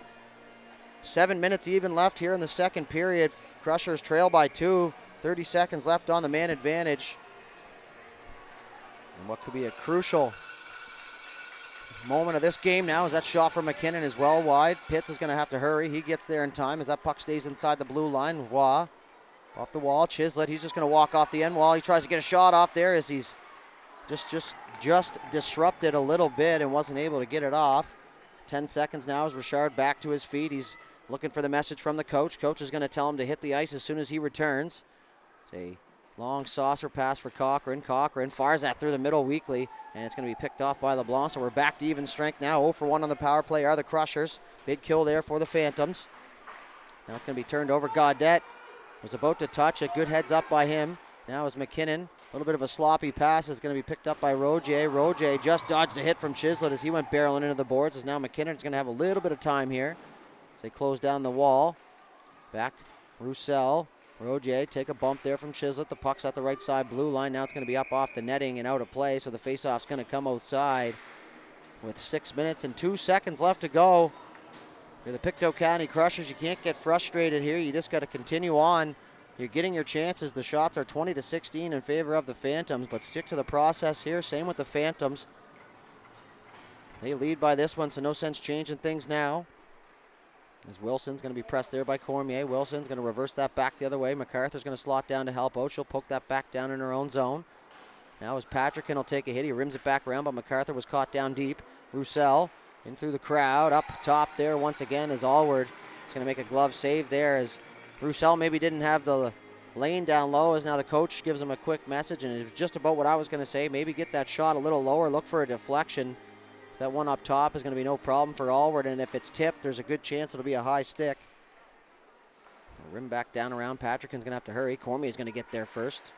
7 minutes even left here in the second period. Crushers trail by 2. 30 seconds left on the man advantage. And what could be a crucial moment of this game now is that shot from McKinnon is well wide. Pitts is going to have to hurry. He gets there in time as that puck stays inside the blue line. Waugh off the wall. Chislett, he's just going to walk off the end wall. He tries to get a shot off there as he's just disrupted a little bit and wasn't able to get it off. 10 seconds now as Richard back to his feet. He's looking for the message from the coach. Coach is going to tell him to hit the ice as soon as he returns. It's a long saucer pass for Cochran. Cochran fires that through the middle weakly, and it's going to be picked off by LeBlanc. So we're back to even strength now. 0 for 1 on the power play are the Crushers. Big kill there for the Phantoms. Now it's going to be turned over. Gaudette was about to touch. A good heads up by him. Now is McKinnon. A little bit of a sloppy pass is going to be picked up by Roger. Roger just dodged a hit from Chislett as he went barreling into the boards. As now McKinnon is going to have a little bit of time here as they close down the wall. Back, Roussel. Roger take a bump there from Chislett. The puck's at the right side blue line. Now it's going to be up off the netting and out of play, so the faceoff's going to come outside with 6 minutes and 2 seconds left to go. For the Pictou County Crushers, you can't get frustrated here. You just got to continue on. You're getting your chances. The shots are 20-16 in favor of the Phantoms, but stick to the process here. Same with the Phantoms. They lead by this one, so no sense changing things now. As Wilson's going to be pressed there by Cormier. Wilson's going to reverse that back the other way. MacArthur's going to slot down to help out. She'll poke that back down in her own zone. Now as Patrickin will take a hit. He rims it back around, but MacArthur was caught down deep. Roussel in through the crowd. Up top there once again as Allward is going to make a glove save there as Roussel maybe didn't have the lane down low, as now the coach gives him a quick message, and it was just about what I was going to say. Maybe get that shot a little lower, look for a deflection. So that one up top is going to be no problem for Allward, and if it's tipped, there's a good chance it'll be a high stick. Rim back down around. Patrickin's going to have to hurry. Cormier's going to get there first.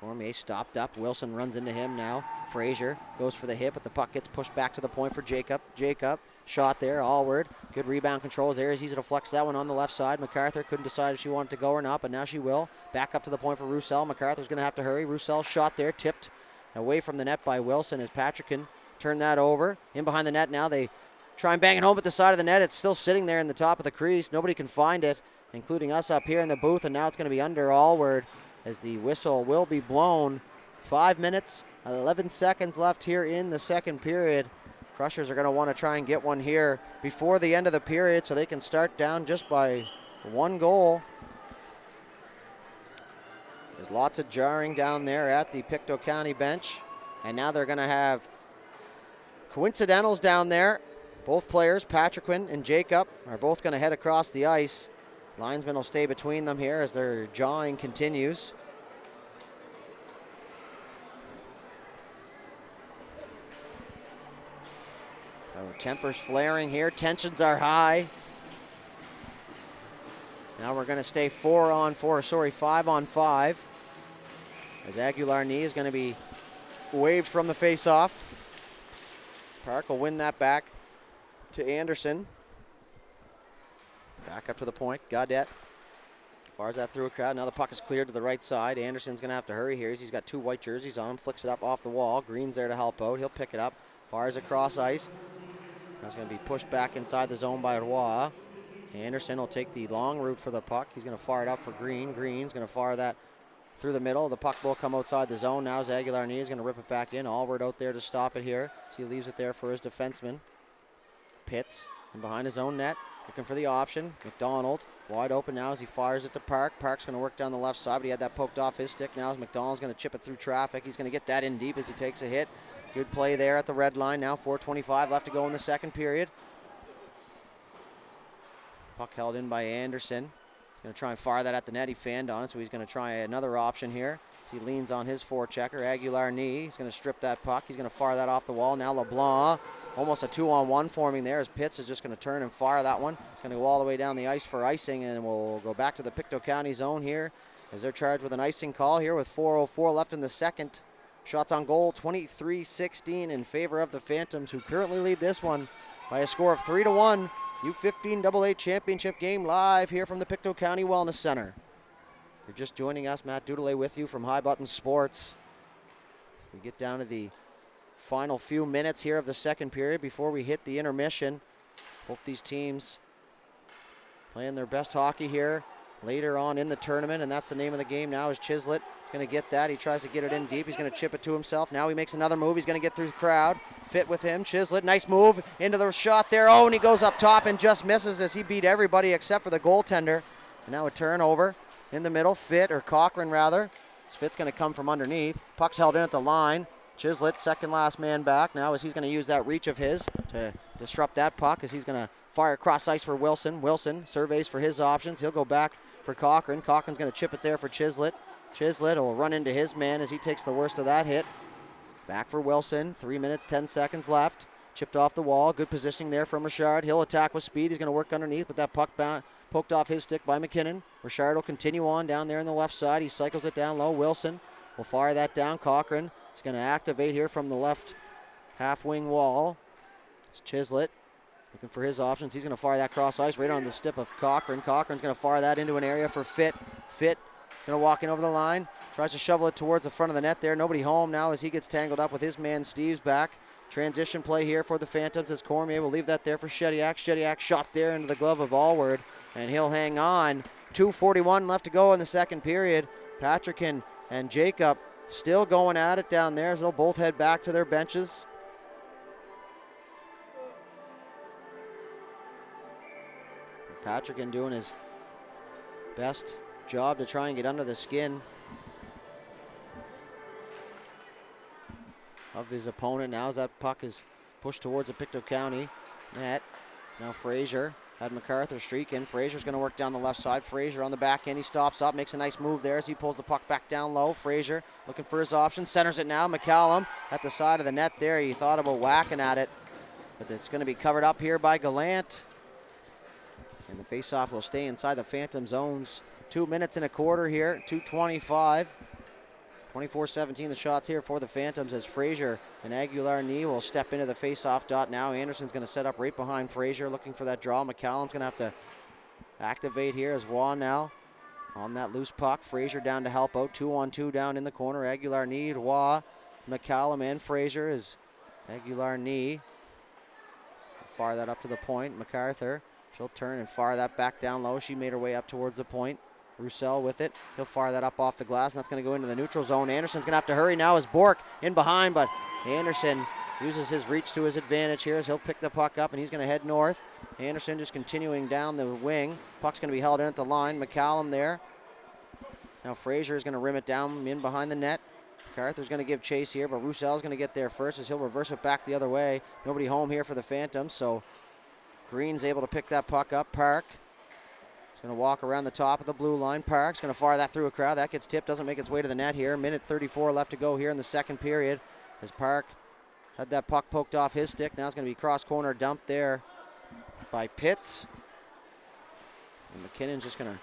Cormier stopped up. Wilson runs into him now. Frazier goes for the hit, but the puck gets pushed back to the point for Jacob. Jacob, shot there. Allward. Good rebound controls there. It's easy to flex that one on the left side. MacArthur couldn't decide if she wanted to go or not, but now she will. Back up to the point for Roussel. MacArthur's going to have to hurry. Roussel shot there, tipped away from the net by Wilson as Patrickin turned that over. In behind the net now. They try and bang it home at the side of the net. It's still sitting there in the top of the crease. Nobody can find it, including us up here in the booth, and now it's going to be under Allward as the whistle will be blown. 5 minutes, 11 seconds left here in the second period. Crushers are going to want to try and get one here before the end of the period so they can start down just by 1 goal. There's lots of jarring down there at the Pictou County bench, and now they're going to have coincidentals down there. Both players, Patrickin and Jacob, are both going to head across the ice. Linesmen will stay between them here as their jawing continues. So tempers flaring here. Tensions are high. Now we're going to stay 5 on 5. As Aguilar knee is going to be waved from the face-off. Park will win that back to Anderson. Back up to the point. Gaudette fires that through a crowd. Now the puck is cleared to the right side. Anderson's going to have to hurry here. He's got 2 white jerseys on him. Flicks it up off the wall. Green's there to help out. He'll pick it up. Fires across ice. That's going to be pushed back inside the zone by Roy. Anderson will take the long route for the puck. He's going to fire it up for Green. Green's going to fire that through the middle. The puck will come outside the zone. Now as Aguilar knee is going to rip it back in. Allward out there to stop it here. So he leaves it there for his defenseman. Pitts and behind his own net. Looking for the option. McDonald wide open now as he fires it to Park. Park's going to work down the left side, but he had that poked off his stick. Now as McDonald's going to chip it through traffic. He's going to get that in deep as he takes a hit. Good play there at the red line. Now 4:25 left to go in the second period. Puck held in by Anderson. He's going to try and fire that at the net. He fanned on it, so he's going to try another option here. As he leans on his forechecker. Aguilar knee. He's going to strip that puck. He's going to fire that off the wall. Now LeBlanc. Almost a 2-on-1 forming there as Pitts is just going to turn and fire that one. It's going to go all the way down the ice for icing, and we'll go back to the Pictou County zone here as they're charged with an icing call here with 4:04 left in the second. Shots on goal, 23-16 in favor of the Phantoms, who currently lead this one by a score of 3-1. U15AA championship game live here from the Pictou County Wellness Center. If you're just joining us, Matt Dudelet with you from High Button Sports. We get down to the final few minutes here of the second period before we hit the intermission. Both these teams playing their best hockey here later on in the tournament, and that's the name of the game now is Chislett. He's going to get that. He tries to get it in deep. He's going to chip it to himself. Now he makes another move. He's going to get through the crowd. Fit with him. Chislett, nice move into the shot there. Oh, and he goes up top and just misses as he beat everybody except for the goaltender. And now a turnover in the middle. Cochran rather. Fit's going to come from underneath. Puck's held in at the line. Chislett, second last man back. Now as he's going to use that reach of his to disrupt that puck as he's going to fire across ice for Wilson. Wilson surveys for his options. He'll go back for Cochran. Cochran's going to chip it there for Chislett. Chislett will run into his man as he takes the worst of that hit. Back for Wilson. 3 minutes, 10 seconds left. Chipped off the wall. Good positioning there from Richard. He'll attack with speed. He's going to work underneath, but that puck poked off his stick by McKinnon. Richard will continue on down there on the left side. He cycles it down low. Wilson will fire that down. Cochran is going to activate here from the left half wing wall. It's Chislett looking for his options. He's going to fire that cross ice right on the stip of Cochran. Cochran's going to fire that into an area for Fit. Fit is going to walk in over the line. Tries to shovel it towards the front of the net there. Nobody home now as he gets tangled up with his man Steve's back. Transition play here for the Phantoms as Cormier will leave that there for Shediak. Shediak shot there into the glove of Allward, and he'll hang on. 2:41 left to go in the second period. Patrick and Jacob still going at it down there as they'll both head back to their benches. Patrick doing his best job to try and get under the skin of his opponent. Now as that puck is pushed towards the Pictou County net. Now Fraser had MacArthur streaking. Fraser's going to work down the left side. Fraser on the back end. He stops up, makes a nice move there as he pulls the puck back down low. Fraser looking for his option. Centers it now. McCallum at the side of the net there. He thought about whacking at it, but it's going to be covered up here by Gallant. And the faceoff will stay inside the Phantom zones. 2 minutes and a quarter here. 2:25. 24-17 the shots here for the Phantoms as Fraser and Aguilar knee will step into the face-off dot now. Anderson's going to set up right behind Fraser looking for that draw. McCallum's going to have to activate here as Juan now on that loose puck. Fraser down to help out. 2-on-2 down in the corner. Aguilar knee, Roy, McCallum and Fraser as Aguilar knee. Fire that up to the point. MacArthur, she'll turn and fire that back down low. She made her way up towards the point. Roussel with it. He'll fire that up off the glass, and that's going to go into the neutral zone. Anderson's going to have to hurry now as Bork in behind, but Anderson uses his reach to his advantage here as he'll pick the puck up, and he's going to head north. Anderson just continuing down the wing. Puck's going to be held in at the line. McCallum there. Now Fraser is going to rim it down in behind the net. MacArthur's going to give chase here, but Roussel's going to get there first as he'll reverse it back the other way. Nobody home here for the Phantoms, so Green's able to pick that puck up. Park is going to walk around the top of the blue line. Park's going to fire that through a crowd. That gets tipped, doesn't make its way to the net here. Minute 34 left to go here in the second period as Park Had that puck poked off his stick. Now it's going to be cross-corner dump there by Pitts. And McKinnon's just going to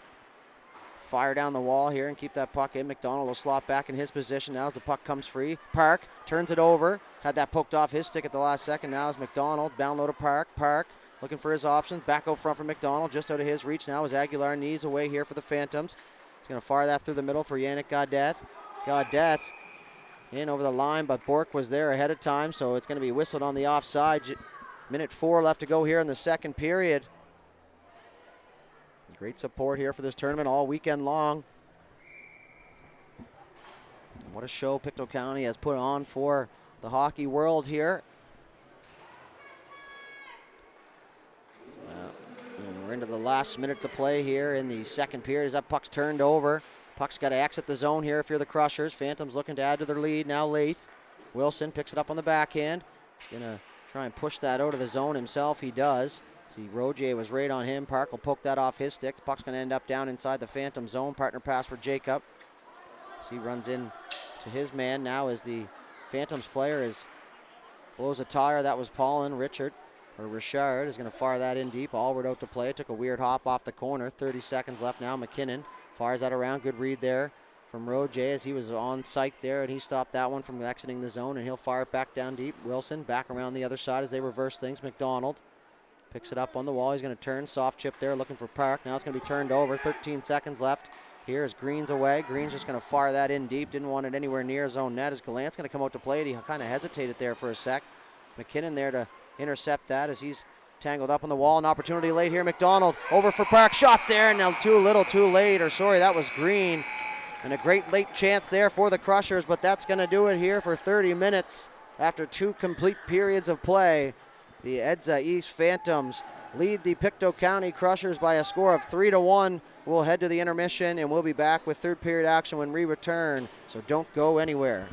fire down the wall here and keep that puck in. McDonald will slot back in his position now as the puck comes free. Park turns it over. Had that poked off his stick at the last second. Now is McDonald. Down low to Park. Park looking for his options. Back out front for McDonald. Just out of his reach now is Aguilar. Knees away here for the Phantoms. He's going to fire that through the middle for Yannick Gaudette. Gaudette in over the line, but Bourque was there ahead of time, so it's going to be whistled on the offside. Minute 4 left to go here in the second period. Great support here for this tournament all weekend long. What a show Pictou County has put on for the hockey world here. And we're into the last minute to play here in the second period as that puck's turned over. Puck's got to exit the zone here if you're the Crushers. Phantoms looking to add to their lead. Now Lath. Wilson picks it up on the backhand. He's going to try and push that out of the zone himself. He does. See, Rogier was right on him. Park will poke that off his stick. The puck's going to end up down inside the Phantom zone. Partner pass for Jacob. So he runs in to his man now as the Phantoms player blows a tire. That was Paulin. Richard is going to fire that in deep. Allward out to play. Took a weird hop off the corner. 30 seconds left now. McKinnon fires that around. Good read there from Rogier as he was on sight there, and he stopped that one from exiting the zone, and he'll fire it back down deep. Wilson back around the other side as they reverse things. McDonald picks it up on the wall. He's going to turn. Soft chip there looking for Park. Now it's going to be turned over. 13 seconds left. Here is Green's away. Green's just going to fire that in deep. Didn't want it anywhere near his own net. As Gallant's going to come out to play it. He kind of hesitated there for a sec. McKinnon there to intercept that as he's tangled up on the wall. An opportunity late here. McDonald over for Park. Shot there, and now too little too late. Or sorry, that was Green. And a great late chance there for the Crushers, but that's going to do it here for 30 minutes after 2 complete periods of play. The EDZA East Phantoms lead the Pictou County Crushers by a score of 3-1. We'll head to the intermission, and we'll be back with third period action when we return, so don't go anywhere.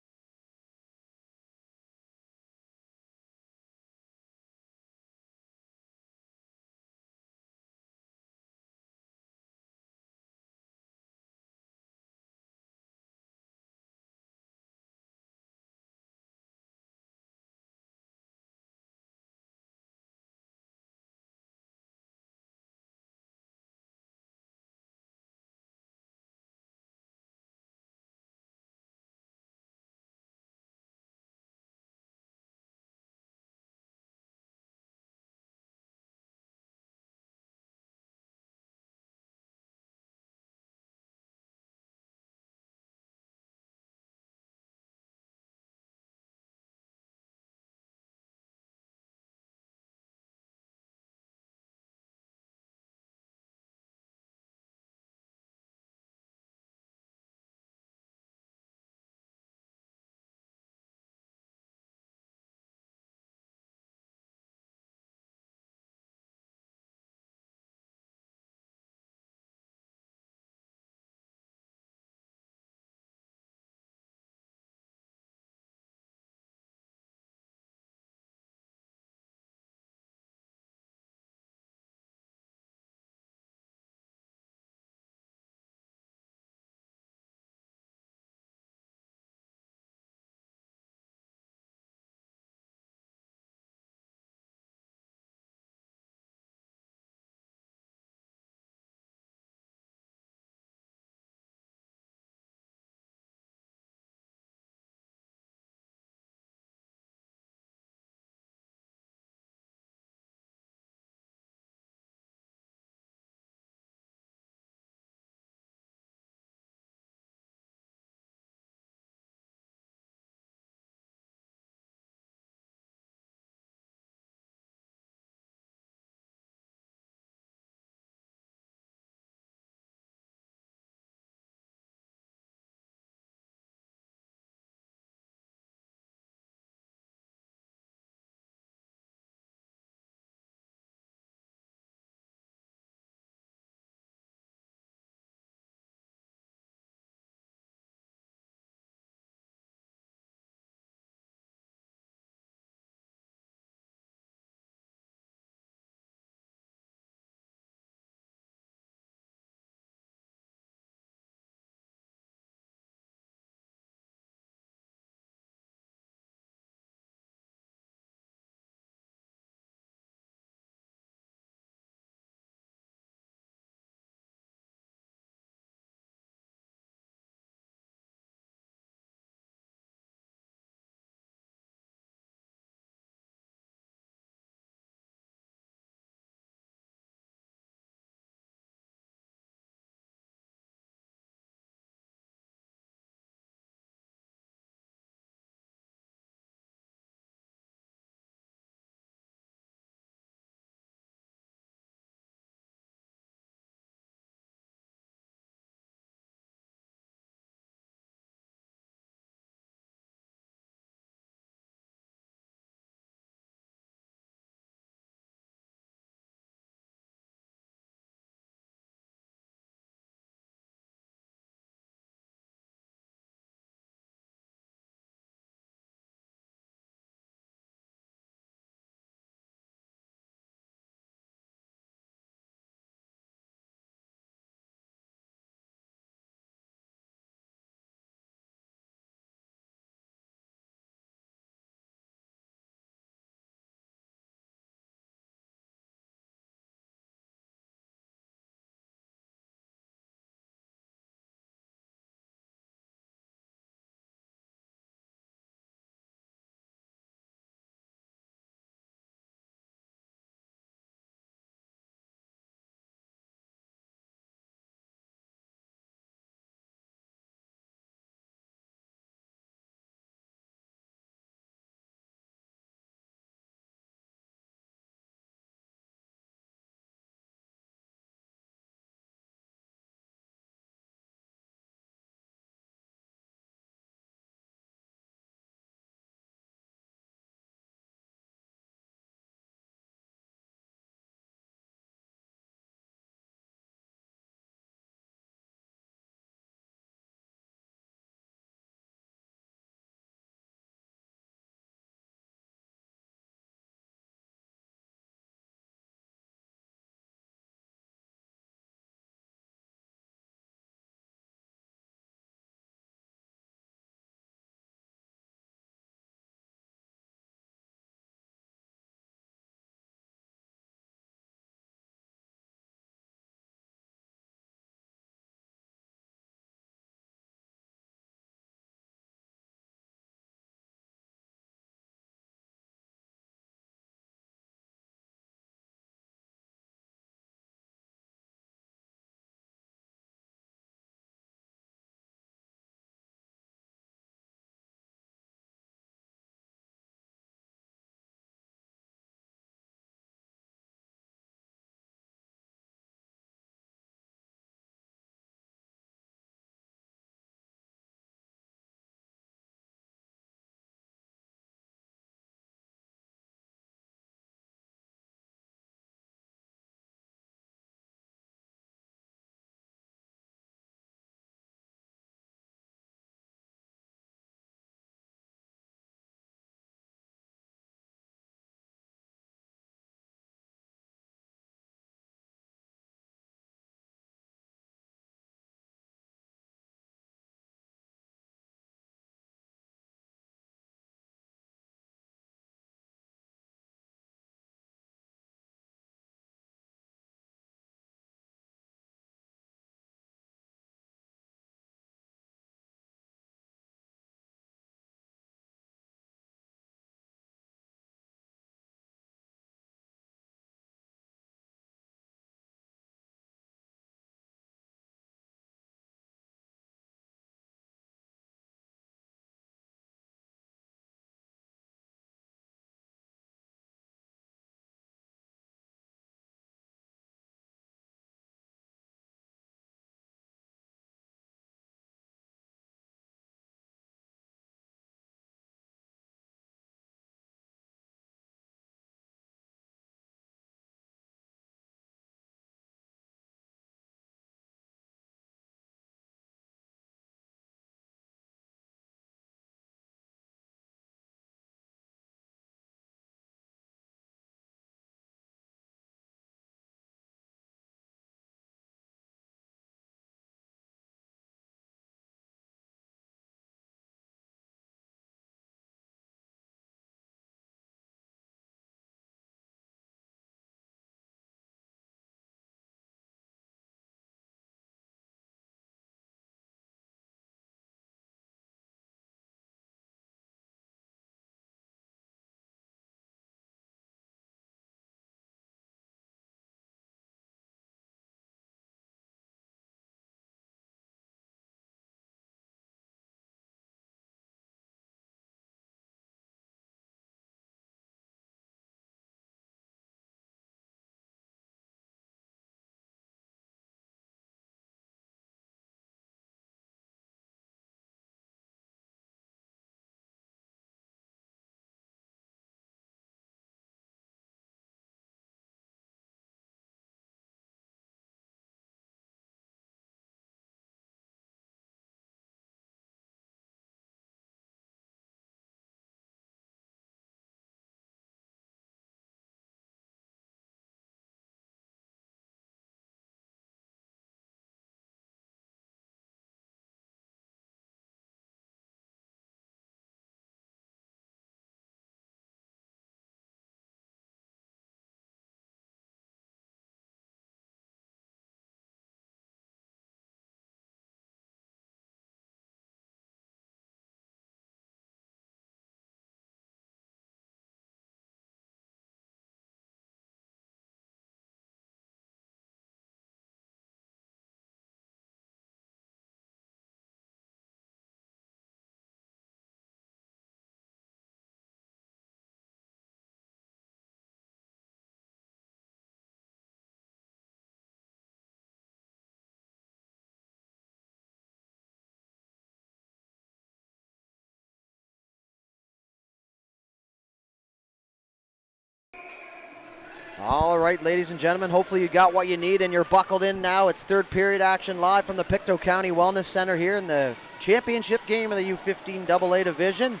All right, ladies and gentlemen, hopefully you got what you need and you're buckled in now. It's third period action live from the Pictou County Wellness Center here in the championship game of the U15AA division.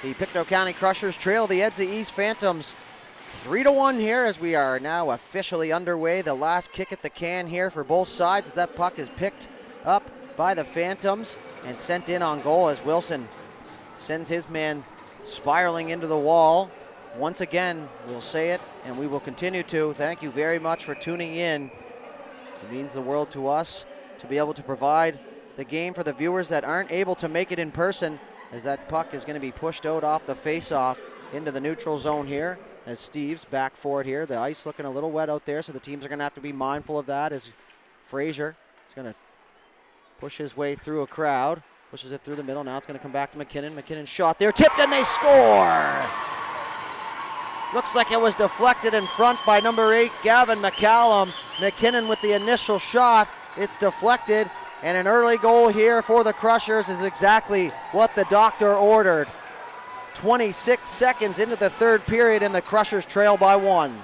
The Pictou County Crushers trail the EDZA East Phantoms 3-1 here as we are now officially underway. The last kick at the can here for both sides as that puck is picked up by the Phantoms and sent in on goal as Wilson sends his man spiraling into the wall. Once again, we'll say it, and we will continue to. Thank you very much for tuning in. It means the world to us to be able to provide the game for the viewers that aren't able to make it in person, as that puck is going to be pushed out off the face-off into the neutral zone here, as Steve's back for it here. The ice looking a little wet out there, so the teams are going to have to be mindful of that, as Frazier is going to push his way through a crowd, pushes it through the middle. Now it's going to come back to McKinnon. McKinnon shot there, tipped, and they score! Looks like it was deflected in front by number 8, Gavin McCallum. McKinnon with the initial shot. It's deflected, and an early goal here for the Crushers is exactly what the doctor ordered. 26 seconds into the third period, and the Crushers trail by 1.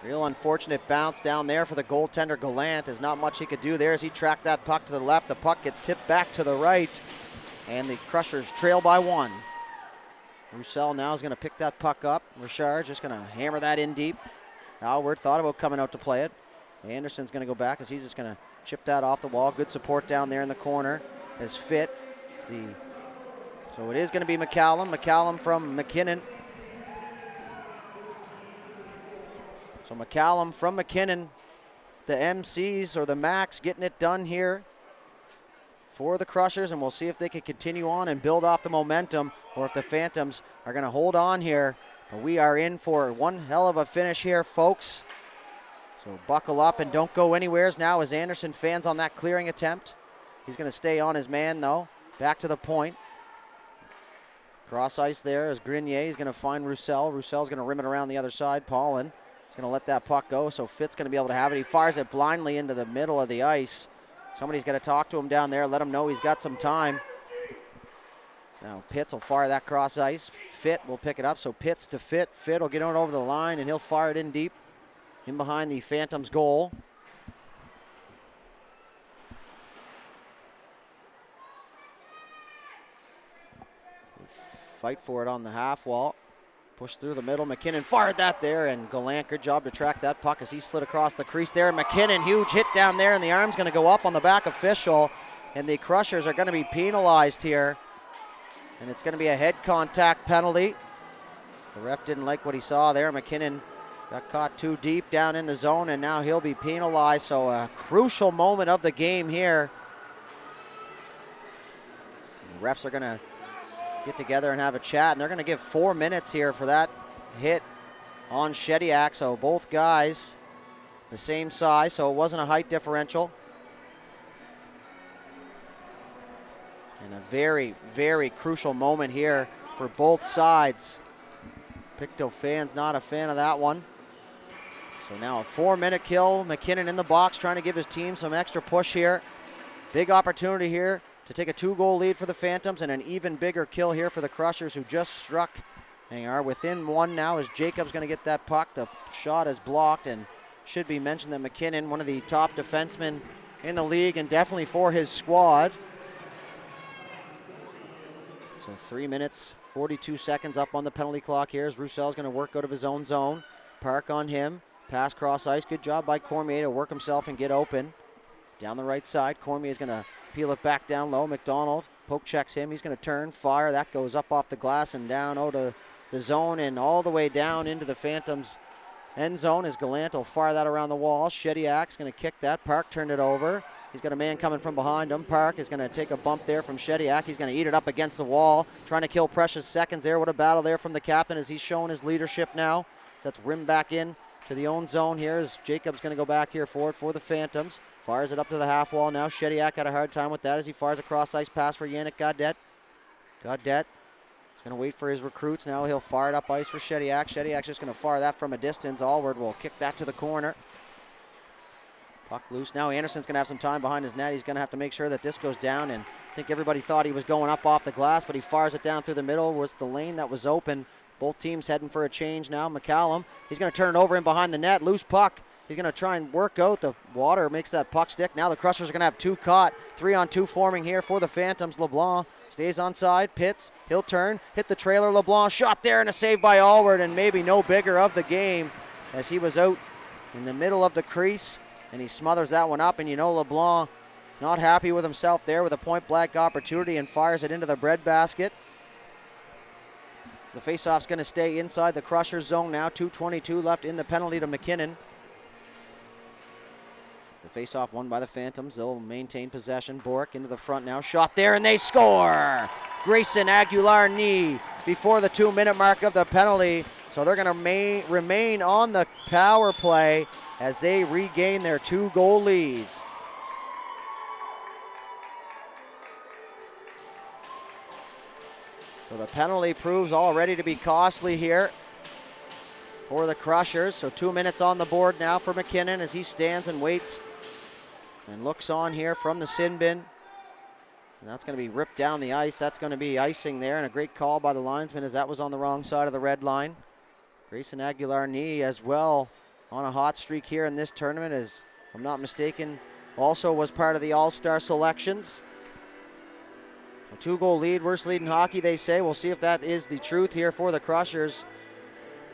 Real unfortunate bounce down there for the goaltender Gallant. There's not much he could do there as he tracked that puck to the left. The puck gets tipped back to the right, and the Crushers trail by 1. Roussel now is going to pick that puck up. Richard just going to hammer that in deep. Alward thought about coming out to play it. Anderson's going to go back as he's just going to chip that off the wall. Good support down there in the corner as Fit. So it is going to be McCallum. McCallum from McKinnon. So McCallum from McKinnon. The MCs or the Macs getting it done here for the Crushers, and we'll see if they can continue on and build off the momentum or if the Phantoms are going to hold on here. But we are in for one hell of a finish here, folks. So buckle up and don't go anywhere now as Anderson fans on that clearing attempt. He's going to stay on his man, though. Back to the point. Cross ice there as Grenier. He's going to find Roussel. Roussel's going to rim it around the other side. Paulin is going to let that puck go, so Fitt's going to be able to have it. He fires it blindly into the middle of the ice. Somebody's got to talk to him down there, let him know he's got some time. Now Pitts will fire that cross ice. Fitt will pick it up, so Pitts to Fitt. Fitt will get on over the line, and he'll fire it in deep, in behind the Phantoms' goal. Fight for it on the half wall. Push through the middle. McKinnon fired that there, and Gallant, good job to track that puck as he slid across the crease there. McKinnon, huge hit down there, and the arm's going to go up on the back official, and the Crushers are going to be penalized here, and it's going to be a head contact penalty. So the ref didn't like what he saw there. McKinnon got caught too deep down in the zone, and now he'll be penalized. So a crucial moment of the game here. And the refs are going to get together and have a chat, and they're going to give 4 minutes here for that hit on Shediak. So both guys the same size, so it wasn't a height differential. And a very, very crucial moment here for both sides. Pictou fans not a fan of that one. So now a 4-minute kill. McKinnon in the box trying to give his team some extra push here. Big opportunity here to take a 2-goal lead for the Phantoms, and an even bigger kill here for the Crushers, who just struck and are within 1 now as Jacob's going to get that puck. The shot is blocked, and should be mentioned that McKinnon, one of the top defensemen in the league and definitely for his squad. So 3 minutes, 42 seconds up on the penalty clock here as Roussel's going to work out of his own zone. Park on him, pass cross ice. Good job by Cormier to work himself and get open. Down the right side, Cormier is going to peel it back down low. McDonald poke checks him. He's going to turn, fire. That goes up off the glass and down out of the zone and all the way down into the Phantoms' end zone as Gallant will fire that around the wall. Shediak's going to kick that. Park turned it over. He's got a man coming from behind him. Park is going to take a bump there from Shediak. He's going to eat it up against the wall, trying to kill precious seconds there. What a battle there from the captain as he's showing his leadership now. So that's rim back in to the own zone here as Jacob's going to go back here for it for the Phantoms. Fires it up to the half wall now. Shediak had a hard time with that as he fires a cross ice pass for Yannick Gaudet. Gaudet is going to wait for his recruits. Now he'll fire it up ice for Shediak. Shediak's just going to fire that from a distance. Allward will kick that to the corner. Puck loose. Now Anderson's going to have some time behind his net. He's going to have to make sure that this goes down, and I think everybody thought he was going up off the glass, but he fires it down through the middle. Was the lane that was open Both teams heading for a change now. McCallum, he's going to turn it over in behind the net. Loose puck. He's going to try and work out the water, makes that puck stick. Now the Crushers are going to have 2 caught. 3-on-2 forming here for the Phantoms. LeBlanc stays onside. Pitts, he'll turn, hit the trailer. LeBlanc shot there and a save by Allward, and maybe no bigger of the game as he was out in the middle of the crease, and he smothers that one up. And you know LeBlanc not happy with himself there with a point-blank opportunity and fires it into the breadbasket. The faceoff's going to stay inside the Crushers zone now. 2:22 left in the penalty to McKinnon. The faceoff won by the Phantoms. They'll maintain possession. Bork into the front now. Shot there, and they score! Grayson Aguilar-Knee before the 2-minute mark of the penalty. So they're going to remain on the power play as they regain their 2-goal lead. So the penalty proves already to be costly here for the Crushers. So 2 minutes on the board now for McKinnon as he stands and waits and looks on here from the sin bin. And that's going to be ripped down the ice. That's going to be icing there, and a great call by the linesman as that was on the wrong side of the red line. Grayson Aguilar-Knee as well on a hot streak here in this tournament, as if I'm not mistaken, also was part of the All-Star selections. A 2-goal lead, worst lead in hockey, they say. We'll see if that is the truth here for the Crushers.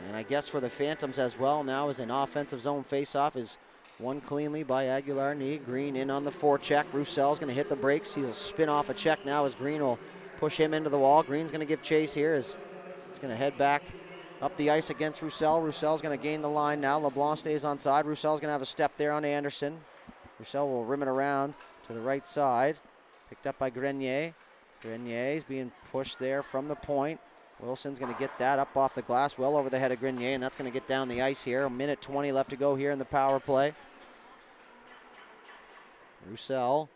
And I guess for the Phantoms as well. Now is an offensive zone faceoff is won cleanly by Aguilar-Knee. Green in on the forecheck. Roussel's going to hit the brakes. He'll spin off a check now as Green will push him into the wall. Green's going to give chase here as he's going to head back up the ice against Roussel. Roussel's going to gain the line now. LeBlanc stays on side. Roussel's going to have a step there on Anderson. Roussel will rim it around to the right side. Picked up by Grenier. Grenier's being pushed there from the point. Wilson's going to get that up off the glass, well over the head of Grenier, and that's going to get down the ice here. 1:20 left to go here in the power play. Roussel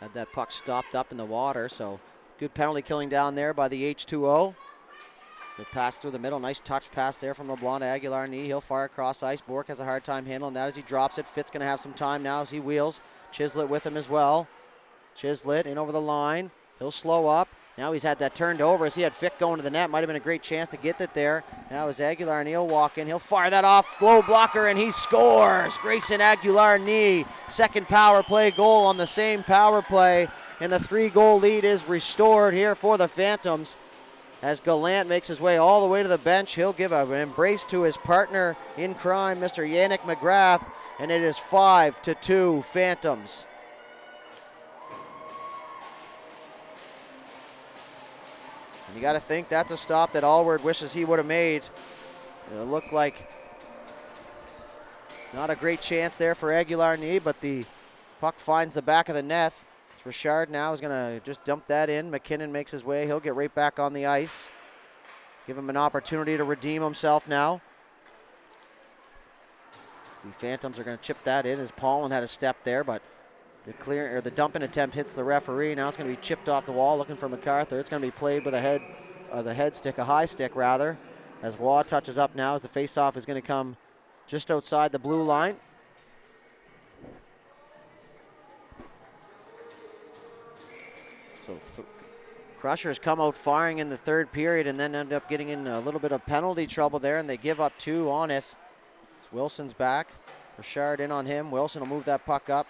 had that puck stopped up in the water, so good penalty killing down there by the H2O. Good pass through the middle, nice touch pass there from LeBlanc to Aguilar-Knee. He'll fire across ice. Bork has a hard time handling that as he drops it. Fitt's going to have some time now as he wheels. Chislett with him as well. Chislett in over the line. He'll slow up. Now he's had that turned over as he had Fick going to the net. Might have been a great chance to get it there. Now as Aguilar-Knee will walk in. He'll fire that off. Low blocker, and he scores. Grayson Aguilar-Knee. Second power play goal on the same power play. And the 3-goal lead is restored here for the Phantoms. As Gallant makes his way all the way to the bench, he'll give an embrace to his partner in crime, Mr. Yannick McGrath. And it is 5-2 Phantoms. You got to think that's a stop that Allward wishes he would have made. It looked like not a great chance there for Aguilar-Knee, but the puck finds the back of the net. Richard now is going to just dump that in. McKinnon makes his way. He'll get right back on the ice. Give him an opportunity to redeem himself now. The Phantoms are going to chip that in as Paulin had a step there, but the dumping attempt hits the referee. Now it's going to be chipped off the wall, looking for MacArthur. It's going to be played with a high stick rather, as Waugh touches up now as the faceoff is going to come just outside the blue line. So Crushers come out firing in the third period and then end up getting in a little bit of penalty trouble there, and they give up 2 on it. Wilson's back. Richard in on him. Wilson will move that puck up.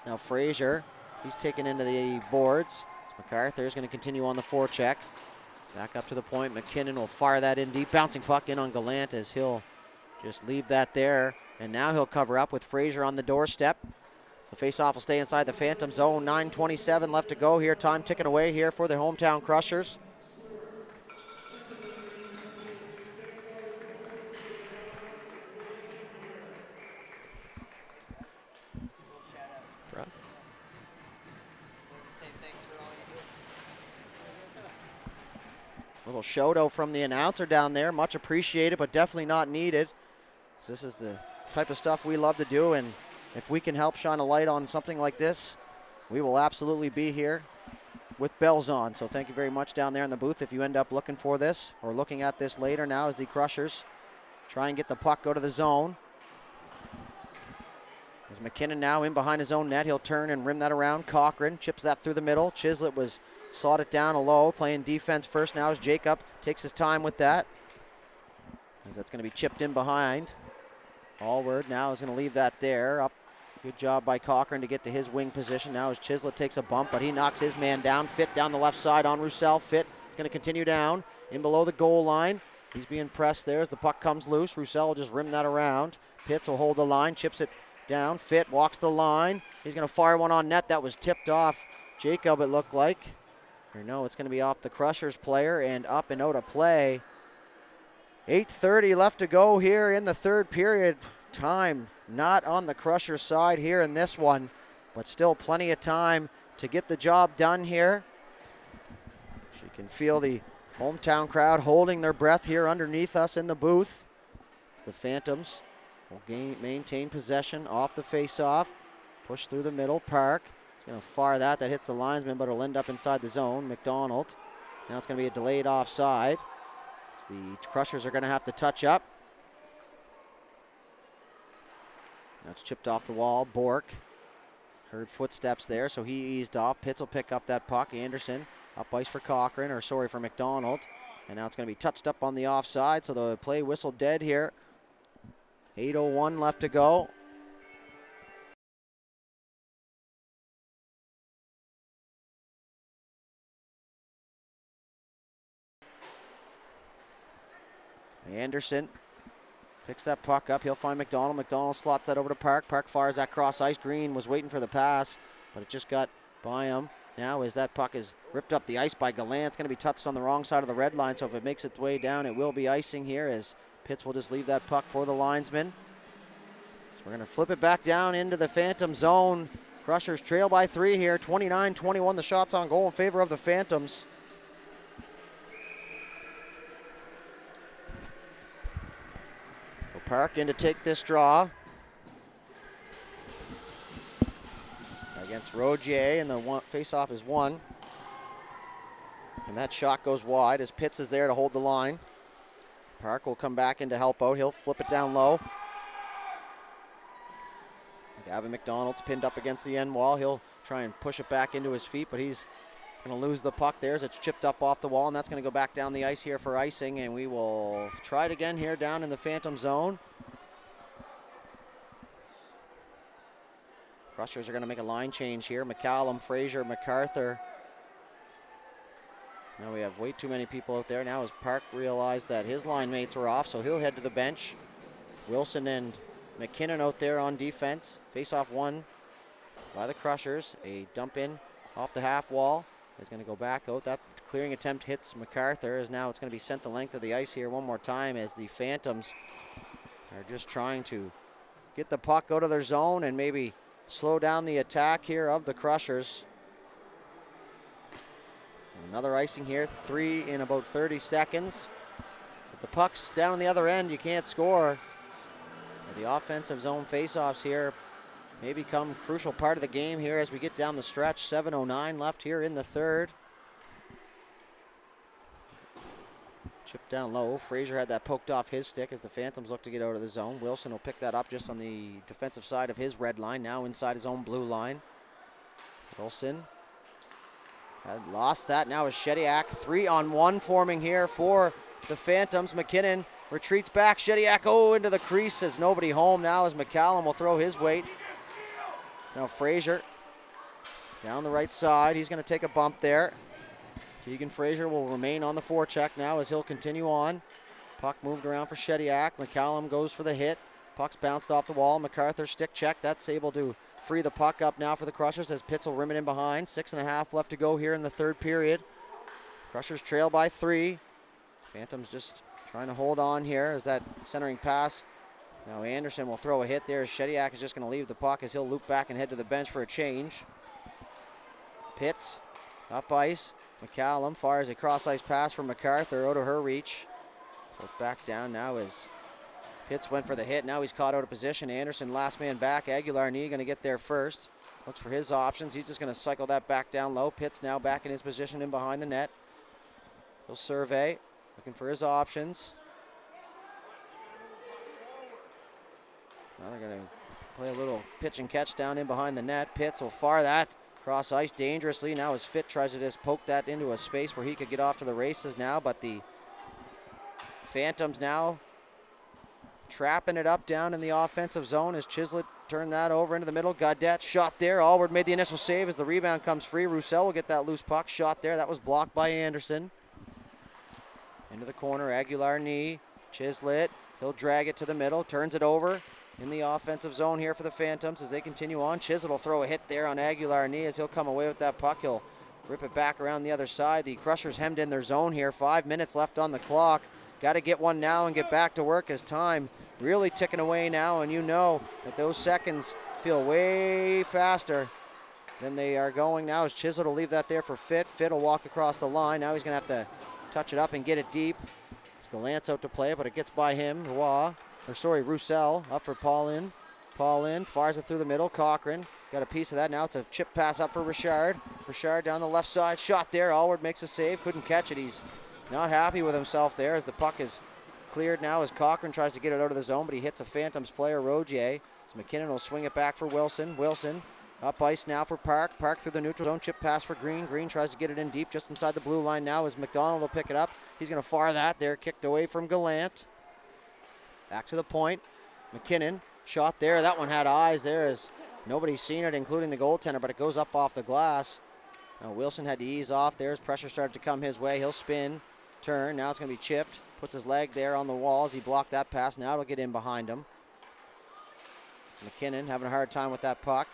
Now Frazier, he's taken into the boards. MacArthur is going to continue on the forecheck. Back up to the point. McKinnon will fire that in deep. Bouncing puck in on Gallant as he'll just leave that there. And now he'll cover up with Frazier on the doorstep. The faceoff will stay inside the Phantom zone. 9:27 left to go here. Time ticking away here for the hometown Crushers. Little shout-out from the announcer down there. Much appreciated, but definitely not needed. So this is the type of stuff we love to do, and if we can help shine a light on something like this, we will absolutely be here with bells on. So thank you very much down there in the booth if you end up looking for this or looking at this later now as the Crushers try and get the puck, go to the zone. As As McKinnon now in behind his own net. He'll turn and rim that around. Cochran chips that through the middle. Chislett was slotted down low, playing defense first now as Jacob takes his time with that. As that's going to be chipped in behind. Allward now is going to leave that there. Up. Good job by Cochran to get to his wing position. Now as Chislett takes a bump, but he knocks his man down. Fit down the left side on Roussel. Fit going to continue down in below the goal line. He's being pressed there as the puck comes loose. Roussel will just rim that around. Pitts will hold the line, chips it down. Fit walks the line. He's going to fire one on net. That was tipped off Jacob, it looked like. Or no, it's going to be off the Crushers player and up and out of play. 8:30 left to go here in the third period. Time not on the Crushers side here in this one, but still plenty of time to get the job done here. You can feel the hometown crowd holding their breath here underneath us in the booth. As the Phantoms will maintain possession off the face-off. Push through the middle. Park is going to fire that. That hits the linesman, but it'll end up inside the zone. McDonald. Now it's going to be a delayed offside. So the Crushers are going to have to touch up. That's chipped off the wall. Bork heard footsteps there, so he eased off. Pitts will pick up that puck. Anderson up ice for Cochran, or sorry, for McDonald. And now it's going to be touched up on the offside, so the play whistle dead here. 8:01 left to go. Anderson picks that puck up. He'll find McDonald. McDonald slots that over to Park. Park fires that cross ice. Green was waiting for the pass, but it just got by him. Now as that puck is ripped up the ice by Gallant, it's going to be touched on the wrong side of the red line, so if it makes its way down, it will be icing here as Pitts will just leave that puck for the linesman. So we're going to flip it back down into the Phantom zone. Crushers trail by 3 here. 29-21 the shots on goal in favor of the Phantoms. Park in to take this draw against Rogier, and the face-off is won. And that shot goes wide as Pitts is there to hold the line. Park will come back in to help out. He'll flip it down low. Gavin McDonald's pinned up against the end wall. He'll try and push it back into his feet, but he's going to lose the puck there as it's chipped up off the wall, and that's going to go back down the ice here for icing, and we will try it again here down in the Phantom zone. Crushers are going to make a line change here. McCallum, Fraser, MacArthur. Now we have way too many people out there. Now as Park realized that his line mates were off, so he'll head to the bench. Wilson and McKinnon out there on defense. Face-off won by the Crushers. A dump in off the half wall. Is going to go back out. That clearing attempt hits MacArthur, as now it's going to be sent the length of the ice here one more time as the Phantoms are just trying to get the puck out of their zone and maybe slow down the attack here of the Crushers. Another icing here, 3 in about 30 seconds. If the puck's down on the other end, you can't score. The offensive zone faceoffs here may become a crucial part of the game here as we get down the stretch. 7:09 left here in the third. Chip down low. Fraser had that poked off his stick as the Phantoms look to get out of the zone. Wilson will pick that up just on the defensive side of his red line, now inside his own blue line. Wilson had lost that. Now is Shediak 3-on-1 forming here for the Phantoms. McKinnon retreats back. Shediak into the crease as nobody home now as McCallum will throw his weight. Now Fraser down the right side. He's going to take a bump there. Keegan Fraser will remain on the forecheck now as he'll continue on. Puck moved around for Shediak. McCallum goes for the hit. Puck's bounced off the wall. MacArthur stick check. That's able to free the puck up now for the Crushers as Pitts will rim it in behind. 6.5 left to go here in the third period. Crushers trail by 3. Phantoms just trying to hold on here as that centering pass. Now Anderson will throw a hit there. Shediak is just going to leave the puck as he'll loop back and head to the bench for a change. Pitts up ice. McCallum fires a cross ice pass from MacArthur out of her reach. So back down now as Pitts went for the hit. Now he's caught out of position. Anderson last man back. Aguilar Knee going to get there first. Looks for his options. He's just going to cycle that back down low. Pitts now back in his position in behind the net. He'll survey. Looking for his options. Now they're going to Play a little pitch and catch down in behind the net. Pitts will fire that cross ice dangerously. Now his fit tries to just poke that into a space where he could get off to the races now, but the Phantoms now trapping it up down in the offensive zone as Chislett turned that over into the middle. Gaudette shot there. Allward made the initial save as the rebound comes free. Roussel will get that loose puck. Shot there. That was blocked by Anderson. Into the corner. Aguilar knee. Chislett. He'll drag it to the middle. Turns it over in the offensive zone here for the Phantoms as they continue on. Chislett will throw a hit there on Aguilar knee as he'll come away with that puck. He'll rip it back around the other side. The Crushers hemmed in their zone here. 5 minutes left on the clock. Got to get one now and get back to work as time really ticking away now, and you know that those seconds feel way faster than they are going now as Chislett will leave that there for Fitt. Fitt will walk across the line. Now he's going to have to touch it up and get it deep. It's Gallant's out to play, but it gets by him. Roussel up for Paulin. Paulin fires it through the middle. Cochran got a piece of that. Now it's a chip pass up for Richard. Richard down the left side. Shot there. Allward makes a save. Couldn't catch it. He's not happy with himself there as the puck is cleared now as Cochran tries to get it out of the zone, but he hits a Phantoms player, Rogier. So McKinnon will swing it back for Wilson. Wilson up ice now for Park. Park through the neutral zone, chip pass for Green. Green tries to get it in deep just inside the blue line now as McDonald will pick it up. He's going to fire that there, kicked away from Gallant. Back to the point. McKinnon, shot there. That one had eyes there as nobody's seen it, including the goaltender, but it goes up off the glass. Now Wilson had to ease off there as pressure started to come his way. He'll spin, turn. Now it's going to be chipped. Puts his leg there on the walls. He blocked that pass. Now it'll get in behind him. McKinnon having a hard time with that puck.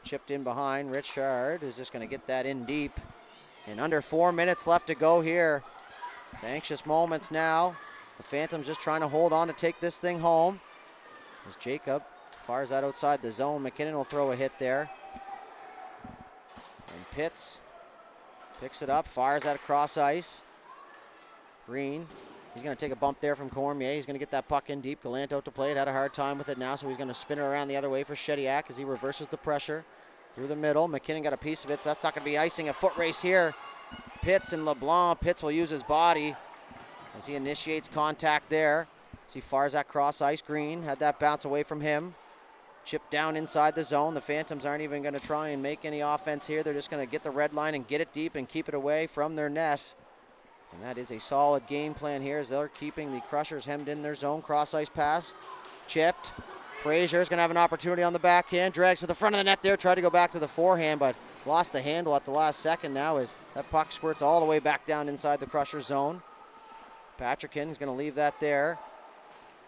Chipped in behind. Richard is just going to get that in deep. And under 4 minutes left to go here. Anxious moments now. The Phantoms just trying to hold on to take this thing home. As Jacob fires that outside the zone. McKinnon will throw a hit there. And Pitts picks it up, fires that across ice. Green. He's going to take a bump there from Cormier. He's going to get that puck in deep. Gallant out to play it. Had a hard time with it now, so he's going to spin it around the other way for Shediak as he reverses the pressure through the middle. McKinnon got a piece of it, so that's not going to be icing. A foot race here. Pitts and LeBlanc. Pitts will use his body as he initiates contact there. As he fires that cross ice. Green had that bounce away from him. Chip down inside the zone. The Phantoms aren't even going to try and make any offense here. They're just going to get the red line and get it deep and keep it away from their net. And that is a solid game plan here as they're keeping the Crushers hemmed in their zone. Cross ice pass, chipped. Fraser's going to have an opportunity on the backhand. Drags to the front of the net there. Tried to go back to the forehand, but lost the handle at the last second now as that puck squirts all the way back down inside the Crusher zone. Patrickin is going to leave that there.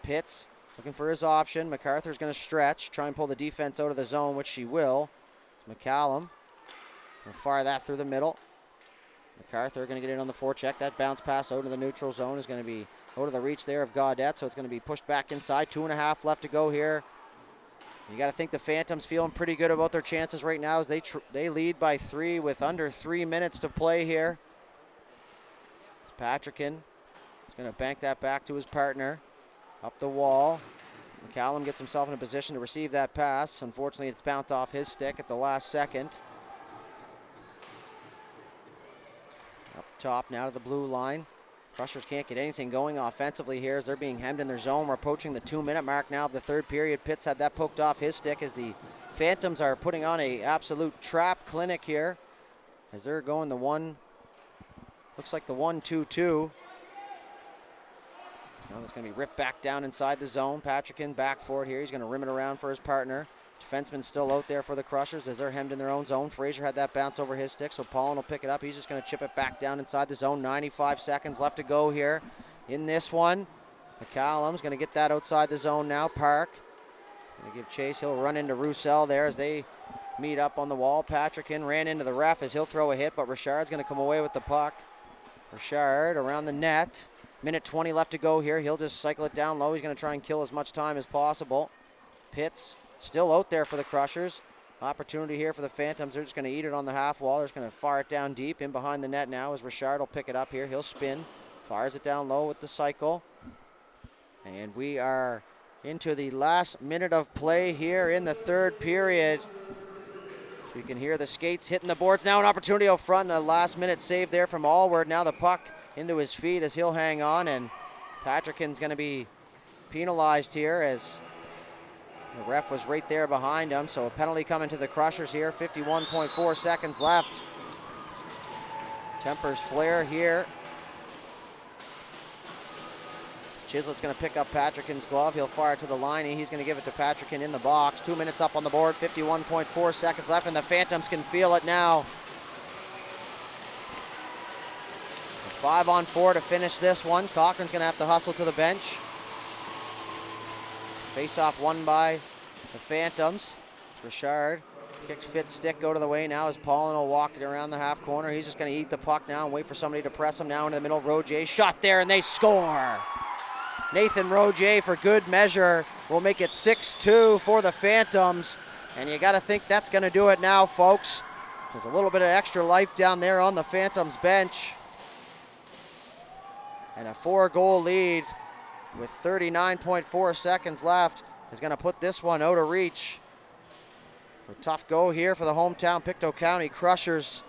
Pitts looking for his option. MacArthur's going to stretch, try and pull the defense out of the zone, which she will. McCallum will fire that through the middle. MacArthur going to get in on the forecheck. That bounce pass out of the neutral zone is going to be out of the reach there of Gaudette, so it's going to be pushed back inside. 2.5 left to go here. You got to think the Phantoms feeling pretty good about their chances right now as they lead by 3 with under 3 minutes to play here. Patrickin is going to bank that back to his partner. Up the wall. McCallum gets himself in a position to receive that pass. Unfortunately, it's bounced off his stick at the last second. Up top now to the blue line. Crushers can't get anything going offensively here as they're being hemmed in their zone. We're approaching the 2-minute mark now of the third period. Pitts had that poked off his stick as the Phantoms are putting on a absolute trap clinic here as they're going the one, looks like the 1-2-2. Now that's going to be ripped back down inside the zone. Patrickin back for it here. He's going to rim it around for his partner. Defenseman still out there for the Crushers as they're hemmed in their own zone. Fraser had that bounce over his stick, so Paulin will pick it up. He's just going to chip it back down inside the zone. 95 seconds left to go here in this one. McCallum's going to get that outside the zone now. Park going to give chase. He'll run into Roussel there as they meet up on the wall. Patrickin ran into the ref as he'll throw a hit, but Richard's going to come away with the puck. Richard around the net. Minute 20 left to go here. He'll just cycle it down low. He's going to try and kill as much time as possible. Pitts still out there for the Crushers. Opportunity here for the Phantoms. They're just going to eat it on the half wall. They're just going to fire it down deep in behind the net now as Richard will pick it up here. He'll spin, fires it down low with the cycle. And we are into the last minute of play here in the third period. So you can hear the skates hitting the boards. Now an opportunity out front and a last minute save there from Allward. Now the puck into his feet as he'll hang on, and Patrickin's going to be penalized here as The ref was right there behind him, so a penalty coming to the Crushers here. 51.4 seconds left. Tempers flare here. Chislett's going to pick up Patrickin's glove. He'll fire to the line, and he's going to give it to Patrickin in the box. 2 minutes up on the board, 51.4 seconds left, and the Phantoms can feel it now. 5-on-4 to finish this one. Cochran's going to have to hustle to the bench. Face-off won by the Phantoms. Richard kicks fit stick, go to the way now as Paulin will walk it around the half corner. He's just going to eat the puck now and wait for somebody to press him now into the middle. Rogier shot there, and they score. Nathan Rogier, for good measure, will make it 6-2 for the Phantoms. And you got to think that's going to do it now, folks. There's a little bit of extra life down there on the Phantoms bench. And a 4-goal lead with 39.4 seconds left is going to put this one out of reach. A tough go here for the hometown Pictou County Crushers.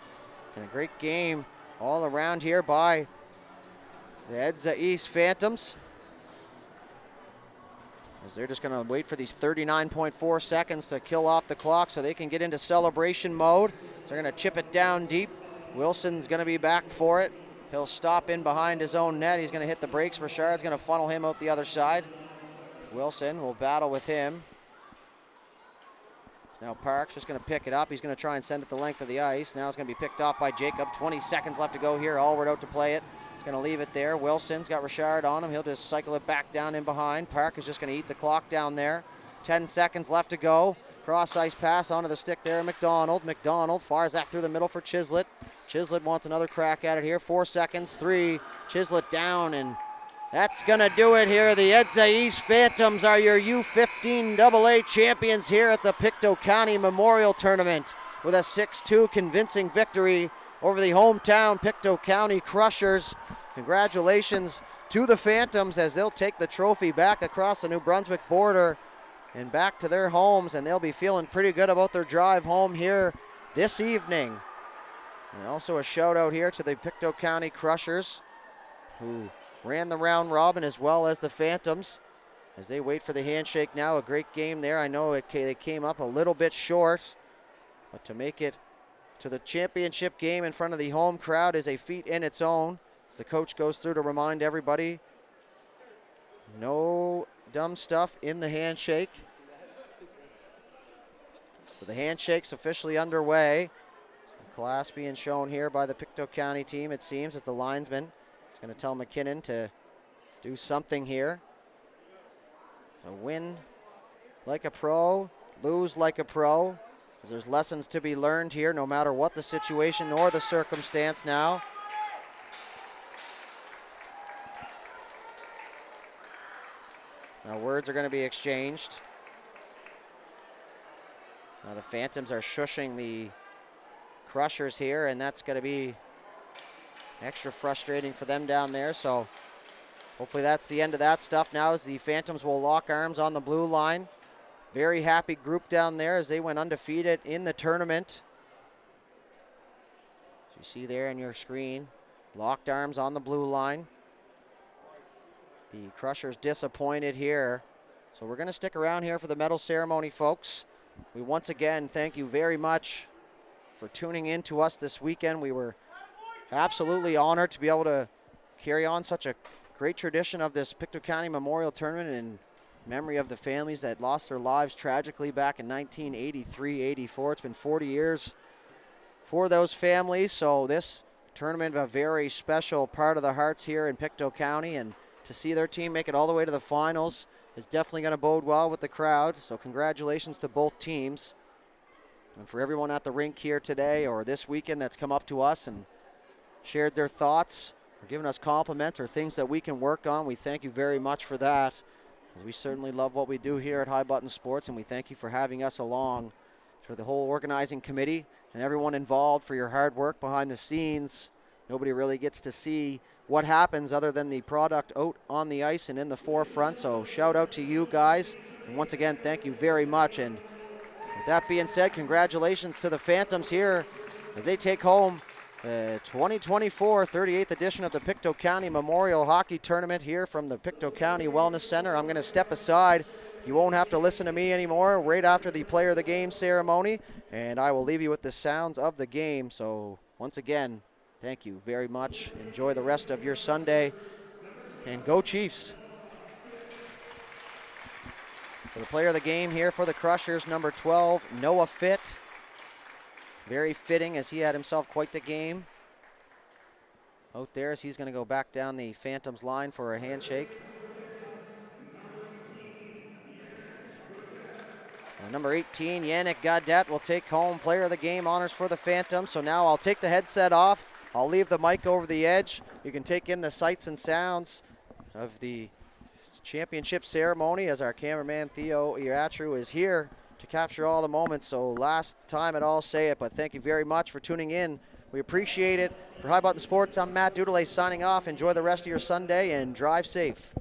And a great game all around here by the EDZA East Phantoms, as they're just going to wait for these 39.4 seconds to kill off the clock so they can get into celebration mode. So they're going to chip it down deep. Wilson's going to be back for it. He'll stop in behind his own net. He's going to hit the brakes. Richard's going to funnel him out the other side. Wilson will battle with him. Now Parks just going to pick it up. He's going to try and send it the length of the ice. Now it's going to be picked off by Jacob. 20 seconds left to go here. Allward out to play it. He's going to leave it there. Wilson's got Richard on him. He'll just cycle it back down in behind. Park is just going to eat the clock down there. 10 seconds left to go. Cross ice pass onto the stick there. McDonald. McDonald fires that through the middle for Chislett. Chislett wants another crack at it here. 4 seconds. 3. Chislett down, and that's going to do it here. The EDZA East Phantoms are your U15AA champions here at the Pictou County Memorial Tournament with a 6-2 convincing victory over the hometown Pictou County Crushers. Congratulations to the Phantoms as they'll take the trophy back across the New Brunswick border and back to their homes, and they'll be feeling pretty good about their drive home here this evening. And also a shout out here to the Pictou County Crushers, who ran the round robin, as well as the Phantoms as they wait for the handshake now. A great game there. I know they came up a little bit short, but to make it to the championship game in front of the home crowd is a feat in its own. As the coach goes through to remind everybody, no dumb stuff in the handshake. So the handshake's officially underway. Some class being shown here by the Pictou County team, it seems, as the linesman is going to tell McKinnon to do something here. So win like a pro, lose like a pro. There's lessons to be learned here, no matter what the situation or the circumstance now. Now words are going to be exchanged. Now the Phantoms are shushing the Crushers here, and that's going to be extra frustrating for them down there. So hopefully that's the end of that stuff now, as the Phantoms will lock arms on the blue line. Very happy group down there as they went undefeated in the tournament. As you see there on your screen, locked arms on the blue line. The Crushers disappointed here. So we're going to stick around here for the medal ceremony, folks. We once again thank you very much for tuning in to us this weekend. We were absolutely honored to be able to carry on such a great tradition of this Pictou County Memorial Tournament in memory of the families that lost their lives tragically back in 1983-84. It's been 40 years for those families, so this tournament a very special part of the hearts here in Pictou County, and to see their team make it all the way to the finals is definitely going to bode well with the crowd. So congratulations to both teams. And for everyone at the rink here today or this weekend that's come up to us and shared their thoughts or given us compliments or things that we can work on, we thank you very much for that. We certainly love what we do here at High Button Sports, and we thank you for having us along, for the whole organizing committee and everyone involved for your hard work behind the scenes. Nobody really gets to see what happens other than the product out on the ice and in the forefront. So shout out to you guys, and once again, thank you very much. And with that being said, congratulations to the Phantoms here as they take home the 2024 38th edition of the Pictou County Memorial Hockey Tournament here from the Pictou County Wellness Center. I'm going to step aside You won't have to listen to me anymore right after the player of the game ceremony, and I will leave you with the sounds of the game. So once again, thank you very much. Enjoy the rest of your Sunday, and go Chiefs. For the player of the game here for the Crushers, number 12, Noah Fitt. Very fitting as he had himself quite the game out there as he's going to go back down the Phantoms line for a handshake. Number 18, Yannick Gadet will take home player of the game honors for the Phantoms. So now I'll take the headset off. I'll leave the mic over the edge. You can take in the sights and sounds of the championship ceremony as our cameraman Theo Iratru is here to capture all the moments. So last time I'll say it, but thank you very much for tuning in. We appreciate it. For High Button Sports, I'm Matt Dudelay signing off. Enjoy the rest of your Sunday and drive safe.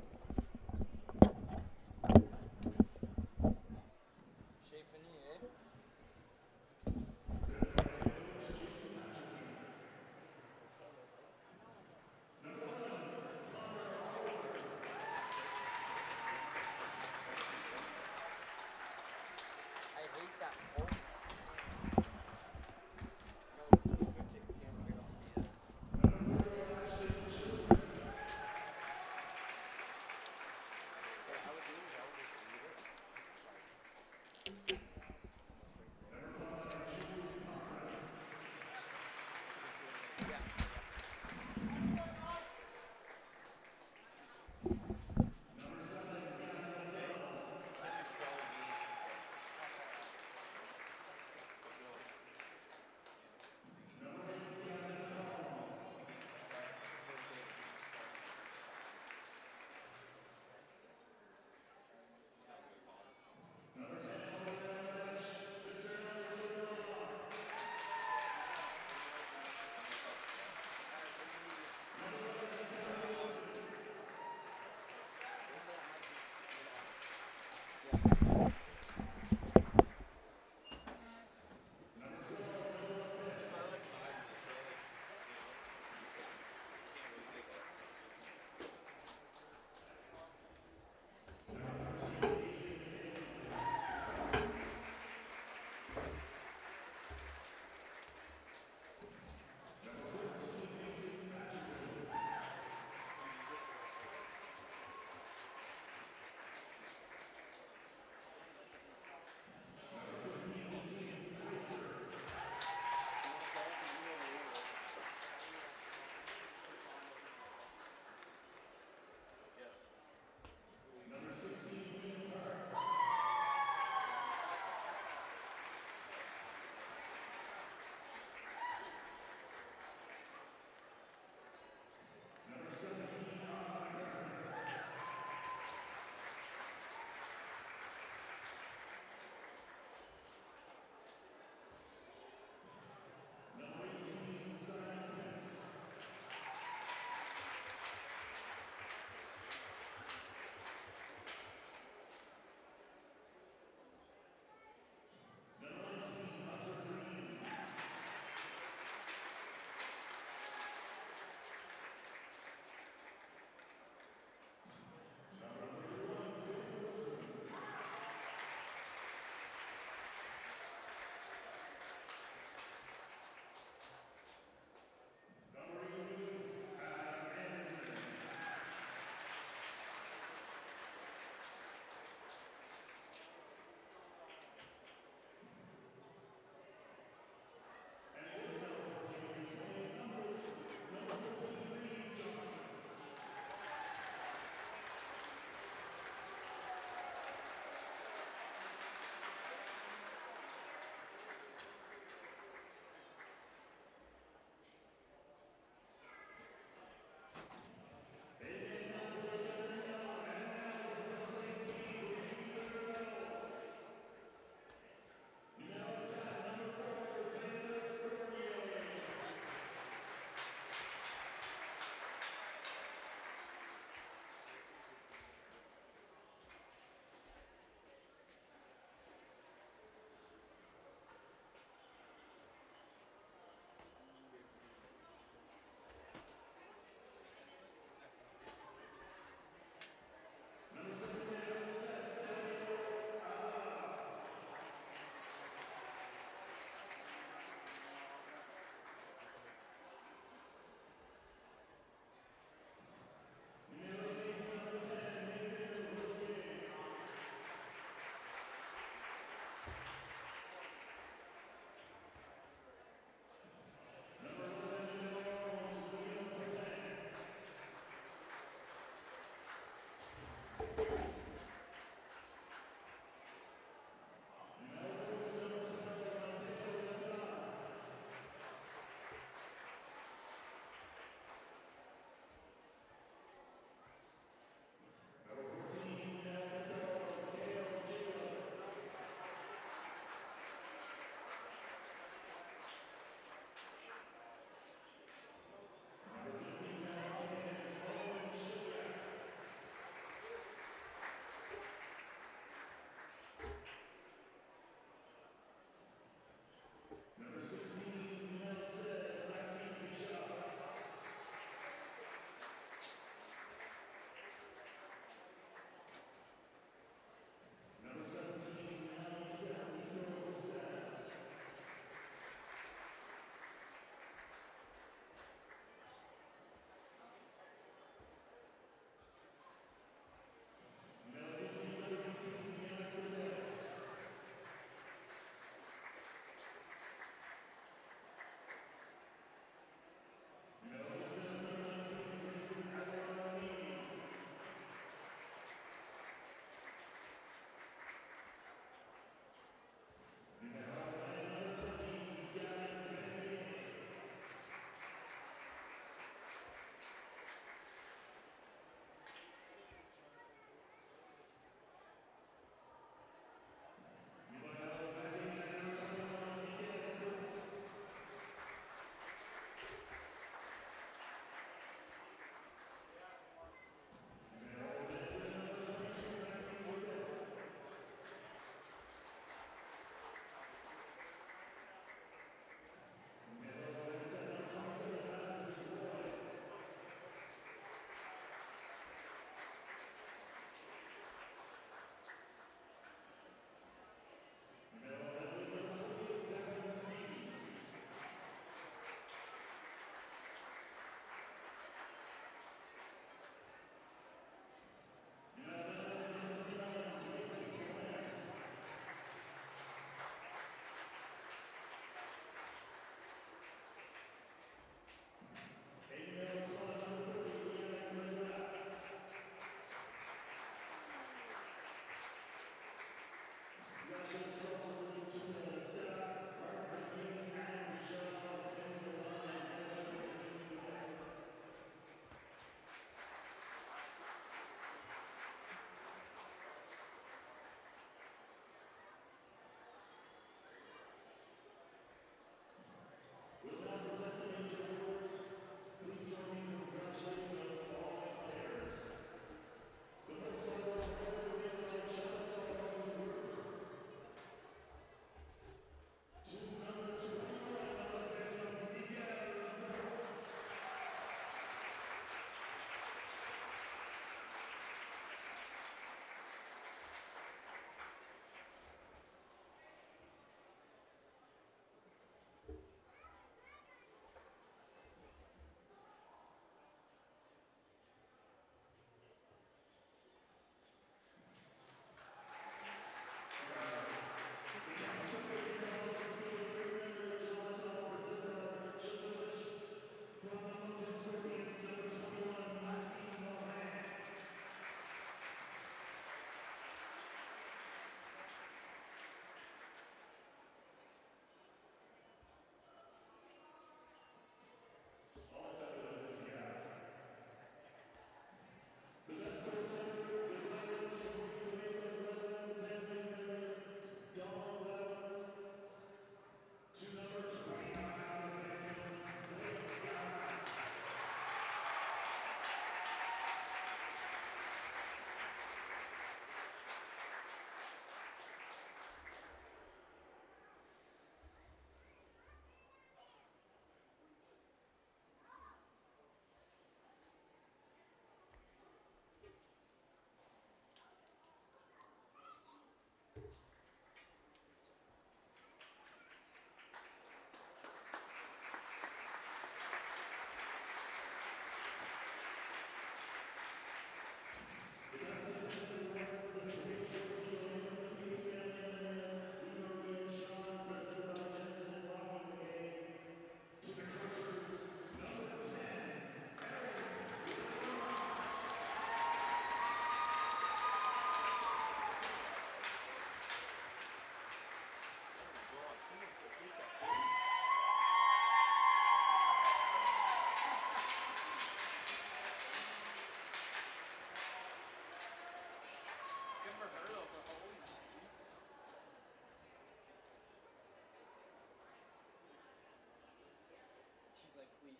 The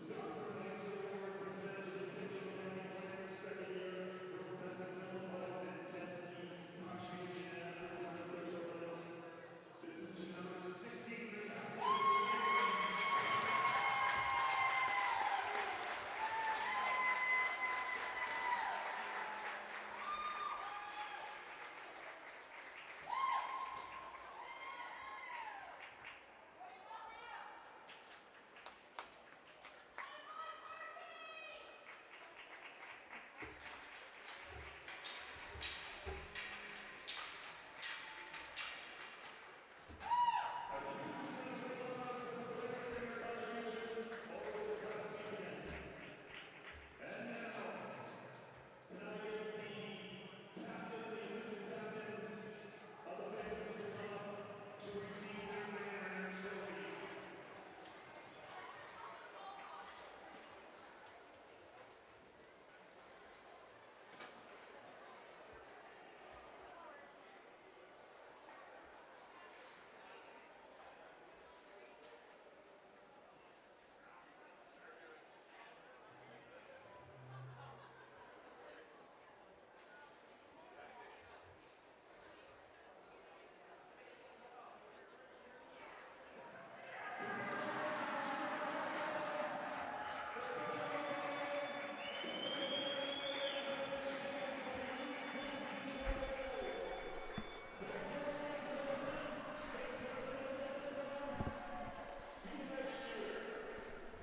Scottsburg High School Award presented to the Pictou County players, second year, group best exemplifies intensity, contribution, and effort throughout the tournament. This is to number 16, the captain.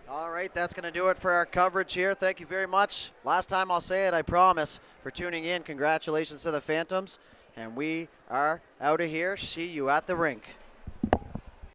All right, that's going to do it for our coverage here. Thank you very much. Last time I'll say it, I promise, for tuning in. Congratulations to the Phantoms. And we are out of here. See you at the rink.